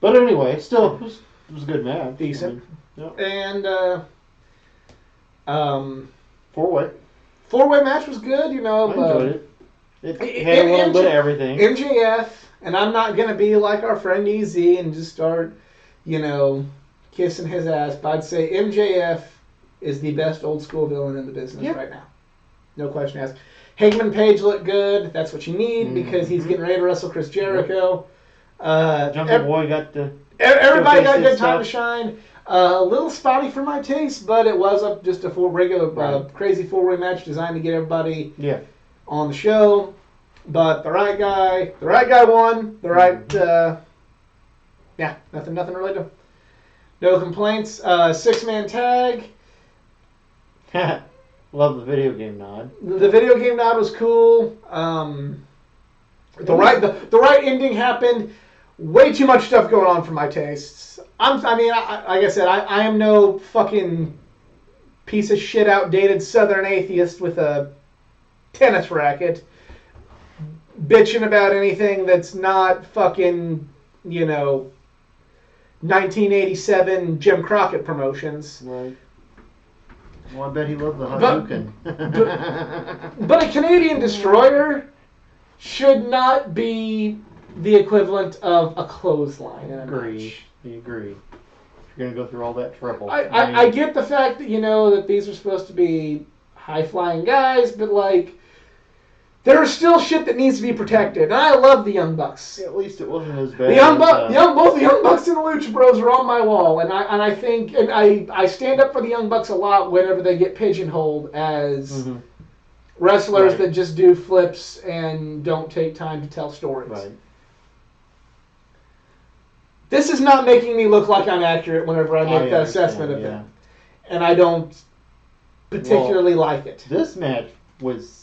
But anyway, still, it was a good match. Decent. I mean, And four-way. Four-way match was good. You know, I enjoyed it. It had a little bit of everything. MJF, and I'm not gonna be like our friend EZ and just start, kissing his ass. But I'd say MJF is the best old school villain in the business right now. No question asked. Hangman Page looked good. That's what you need because he's getting ready to wrestle Chris Jericho. Jungle Boy got the... Everybody got good time to shine. A little spotty for my taste, but it was just a regular crazy four-way match designed to get everybody on the show. But the right guy won. The right, nothing really to. No complaints. 6-man tag. Love the video game nod. The video game nod was cool. The right ending happened. Way too much stuff going on for my tastes. Like I said, I am no fucking piece of shit, outdated Southern atheist with a tennis racket, bitching about anything that's not fucking, 1987 Jim Crockett promotions. Right. Well, I bet he loved the Hadouken. But a Canadian destroyer should not be the equivalent of a clothesline in a match. We agree. If you're going to go through all that trouble. I get the fact that, that these are supposed to be high-flying guys, but, there's still shit that needs to be protected. And I love the Young Bucks. At least it wasn't as bad. Both the Young Bucks and the Lucha Bros are on my wall, and I think I stand up for the Young Bucks a lot whenever they get pigeonholed as wrestlers that just do flips and don't take time to tell stories. Right. This is not making me look like I'm accurate whenever I make that assessment of them, and I don't particularly like it. This match was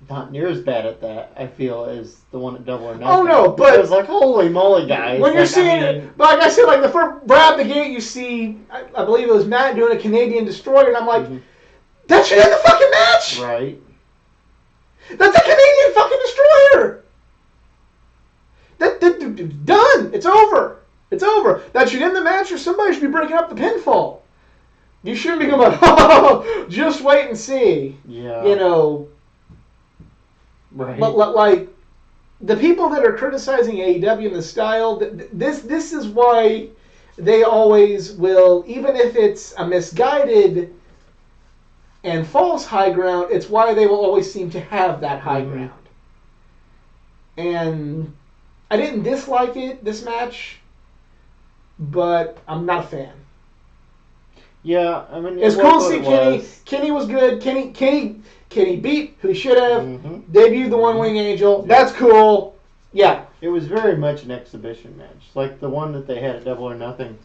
not near as bad at that, I feel, as the one at Double or Nothing. Oh no, but it was like, holy moly, guys! When you're seeing it, but like I said, the first Brad the Gate, you see, I believe it was Matt doing a Canadian Destroyer, and I'm like, that should end the fucking match. Right. That's a Canadian fucking Destroyer. That done. It's over. It's over. That should end the match, or somebody should be breaking up the pinfall. You shouldn't be going, just wait and see. Yeah. Right. But the people that are criticizing AEW and the style, this is why they always will, even if it's a misguided and false high ground, it's why they will always seem to have that high ground. And I didn't dislike this match, but I'm not a fan. Yeah, I mean, it's cool to see Kenny. Kenny was good. Kenny beat who he should have. Debuted the One Wing Angel. That's cool. Yeah. It was very much an exhibition match, like the one that they had at Double or Nothing.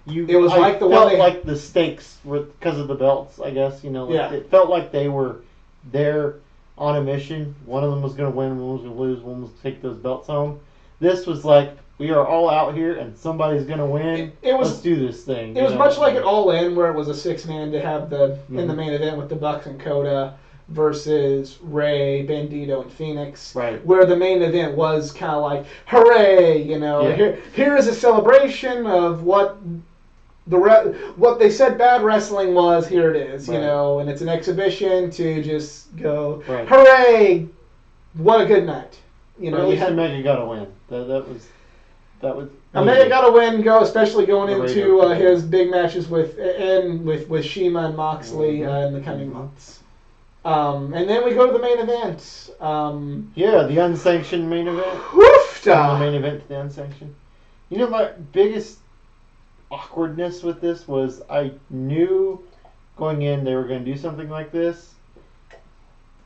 Like the stakes were because of the belts, I guess. It felt like they were there on a mission. One of them was going to win, one was going to lose, one was going to take those belts home. This was like, we are all out here and somebody's going to win. Let's do this thing. It was much like an All In, where it was a 6-man to have in the main event with the Bucks and Coda versus Ray, Bandito, and Phoenix. Right. Where the main event was kind of like, hooray, here is a celebration of what they said bad wrestling was. Here it is, and it's an exhibition to just go, hooray, what a good night. At least Omega got a win. That was. Omega got a win, especially going into his big matches with Shima and Moxley in the coming months. And then we go to the main event. The unsanctioned main event. Woofda! The main event to the unsanctioned. My biggest awkwardness with this was I knew going in they were going to do something like this.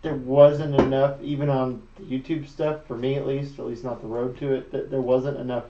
There wasn't enough, even on the YouTube stuff, for me at least not the road to it, that there wasn't enough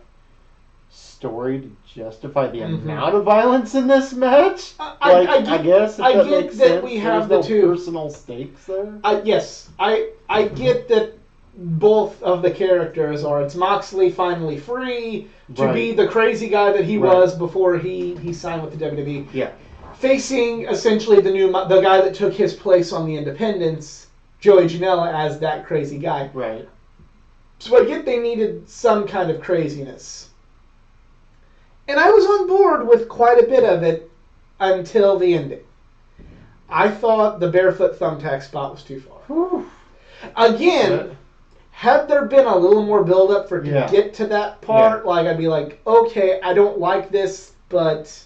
story to justify the amount of violence in this match. I guess if that makes sense. We have There's no personal stakes there. Yes, I get that both of the characters are. It's Moxley finally free to be the crazy guy that he was before he signed with the WWE. Yeah. facing essentially the guy that took his place on the Independents, Joey Janela, as that crazy guy. Right. So I get they needed some kind of craziness. And I was on board with quite a bit of it until the ending. I thought the barefoot thumbtack spot was too far. Whew. Again, had there been a little more build-up to get to that part, like I'd be like, okay, I don't like this, but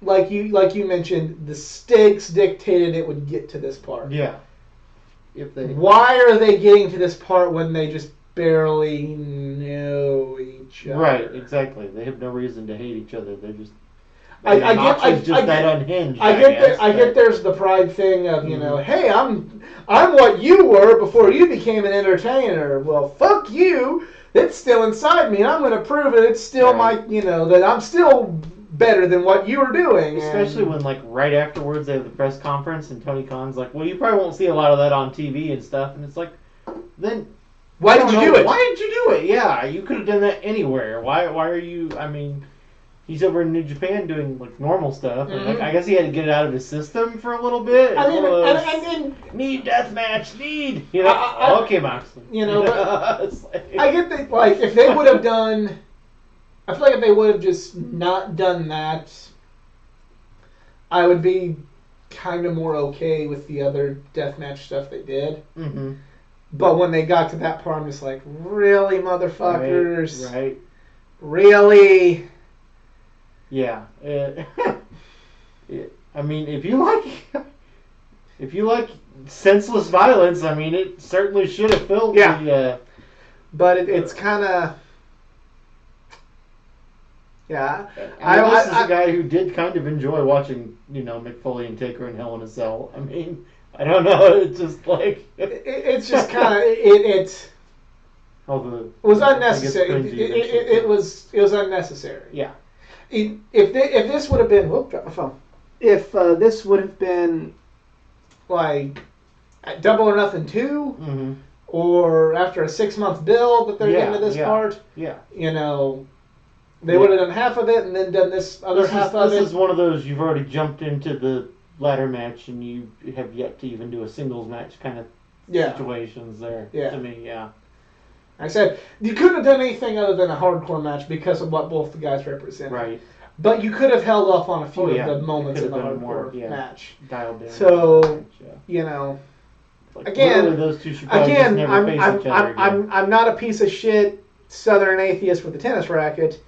like you mentioned, the stakes dictated it would get to this part. Yeah. Why are they getting to this part when they just barely know each other? Right, exactly. They have no reason to hate each other. They're just I get that unhinged. I get there's the pride thing of, you know, hey, I'm what you were before you became an entertainer. Well, fuck you. It's still inside me, and I'm going to prove it. It's still that I'm still better than what you were doing. Especially when, like, right afterwards they have the press conference and Tony Khan's like, well, you probably won't see a lot of that on TV and stuff. And it's like, then why did you do it? Why did you do it? Yeah, you could have done that anywhere. Why are you, I mean, he's over in New Japan doing, like, normal stuff. And, like, I guess he had to get it out of his system for a little bit. I mean, and need deathmatch, you know, okay, Moxley. You know, but I get that, like, if they would have done, I feel like if they would have just not done that, I would be kind of more okay with the other deathmatch stuff they did. Mm-hmm. But when they got to that part, I'm just like, really, motherfuckers? Right. Really? Yeah. I mean, if you like senseless violence, I mean, it certainly should have filled the... But it's kind of... Yeah. I mean, this is a guy who did kind of enjoy watching, you know, Mick Foley and Taker in Hell in a Cell. I mean, I don't know. It's just like... it's just kind of... It was unnecessary. It was unnecessary. Yeah. If this would have been... Whoop, dropped my phone. If this would have been, like, Double or Nothing 2, or after a 6-month build that they're getting to this part, you know... They would have done half of it and then done this other half of it. This is one of those you've already jumped into the ladder match and you have yet to even do a singles match kind of situations there. To me, I said, you couldn't have done anything other than a hardcore match because of what both the guys represent. Right. But you could have held off on a few of the moments in the hardcore match. Dialed in. So, you know, like, again, those two should probably just never face each other again. I'm not a piece of shit Southern atheist with a tennis racket.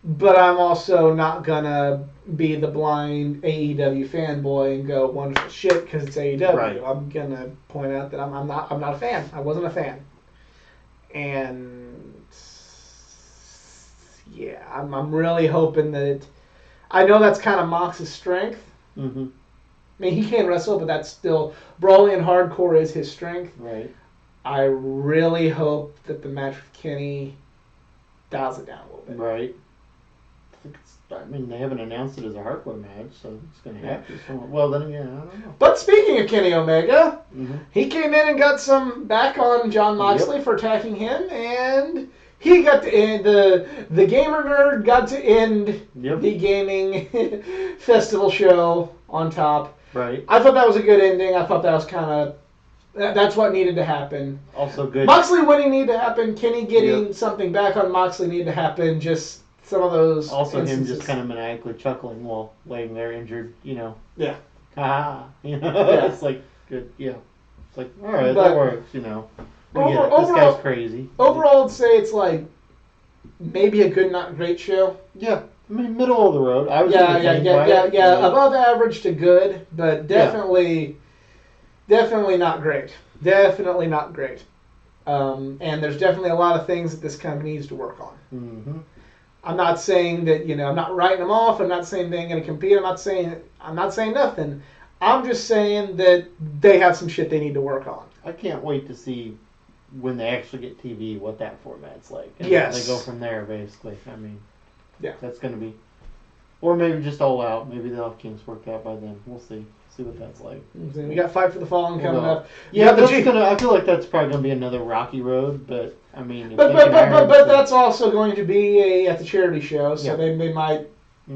But I'm also not gonna be the blind AEW fanboy and go wonderful shit because it's AEW. Right. I'm gonna point out that I'm not a fan. I wasn't a fan, and yeah, I'm really hoping that I know that's kind of Mox's strength. Mm-hmm. I mean, he can wrestle, but that's still brawling and hardcore is his strength. Right. I really hope that the match with Kenny dials it down a little bit. Right. I mean, they haven't announced it as a hardcore match, so it's going to have to. Well, then again, I don't know. But speaking of Kenny Omega, he came in and got some back on Jon Moxley for attacking him, and he got to end, the gamer nerd got to end the gaming festival show on top. Right. I thought that was a good ending. I thought that was kind of... That's what needed to happen. Also good. Moxley winning needed to happen. Kenny getting something back on Moxley needed to happen. Just... some of those also instances. Him just kind of maniacally chuckling while laying there injured, you know. Yeah. You know. It's like good. Yeah. It's like all right, that works. You know. This guy's crazy. Overall, I'd say it's like maybe a good, not great show. Yeah. I mean, middle of the road. I was yeah. Above average to good, but definitely not great. Definitely not great. And there's definitely a lot of things that this company needs to work on. Mm-hmm. I'm not saying that, you know, I'm not writing them off. I'm not saying they ain't going to compete. I'm not saying nothing. I'm just saying that they have some shit they need to work on. I can't wait to see when they actually get TV what that format's like. And they go from there, basically. I mean, that's going to be... Or maybe just all out. Maybe they'll have kinks worked out by then. We'll see. See what that's like. We got Fight for the Fallen coming up. Yeah, I feel like that's probably going to be another rocky road, but I mean... But that's also going to be at the charity show, so they might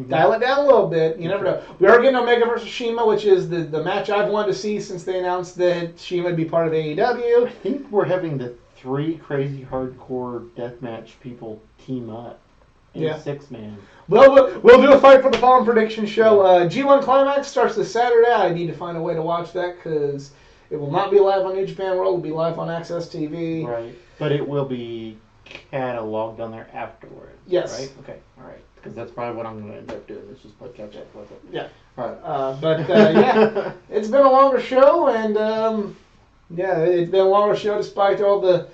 Dial it down a little bit. You never know. We are getting Omega versus Shima, which is the match I've wanted to see since they announced that Shima would be part of AEW. I think we're having the 3 crazy hardcore deathmatch people team up in a 6-man. We'll do a Fight for the Fallen prediction show. G1 Climax starts this Saturday. I need to find a way to watch that because it will not be live on New Japan World. It will be live on Access TV. Right. But it will be cataloged on there afterwards. Yes. Right? Okay. All right. Because that's probably what I'm going to end up doing. Is just play catch up with it. Yeah. All right. But it's been a longer show, and it's been a longer show despite all the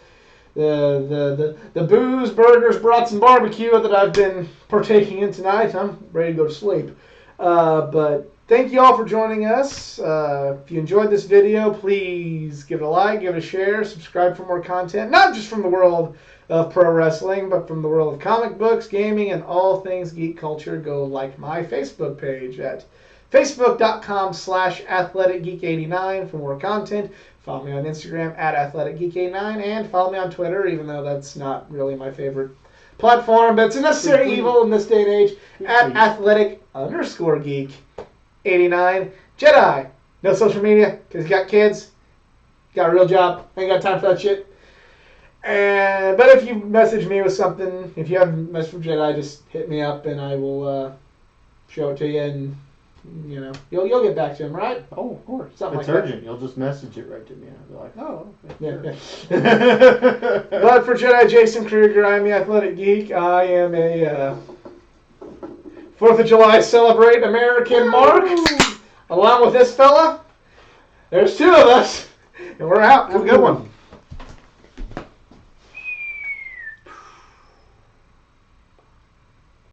booze, burgers, brats, and barbecue that I've been partaking in tonight. I'm ready to go to sleep. But thank you all for joining us. If you enjoyed this video, please give it a like, give it a share, subscribe for more content, not just from the world of pro wrestling, but from the world of comic books, gaming, and all things geek culture. Go like my Facebook page at facebook.com/athleticgeek89 for more content. Follow me on Instagram at athleticgeek89 and follow me on Twitter, even though that's not really my favorite platform, but it's a necessary evil in this day and age, at athletic_geek89. Jedi, no social media because you got kids, got a real job, ain't got time for that shit. But if you message me with something, if you have a message from Jedi, just hit me up and I will show it to you, and you'll get back to him, right? Oh, of course. Something it's like urgent. that. You'll just message it right to me, and I'll be like, oh, okay. Yeah. But for Jedi Jason Krieger, I'm the Athletic Geek. I am a 4th of July Celebrate American Mark. Along with this fella, there's 2 of us, and we're out. Have a good one.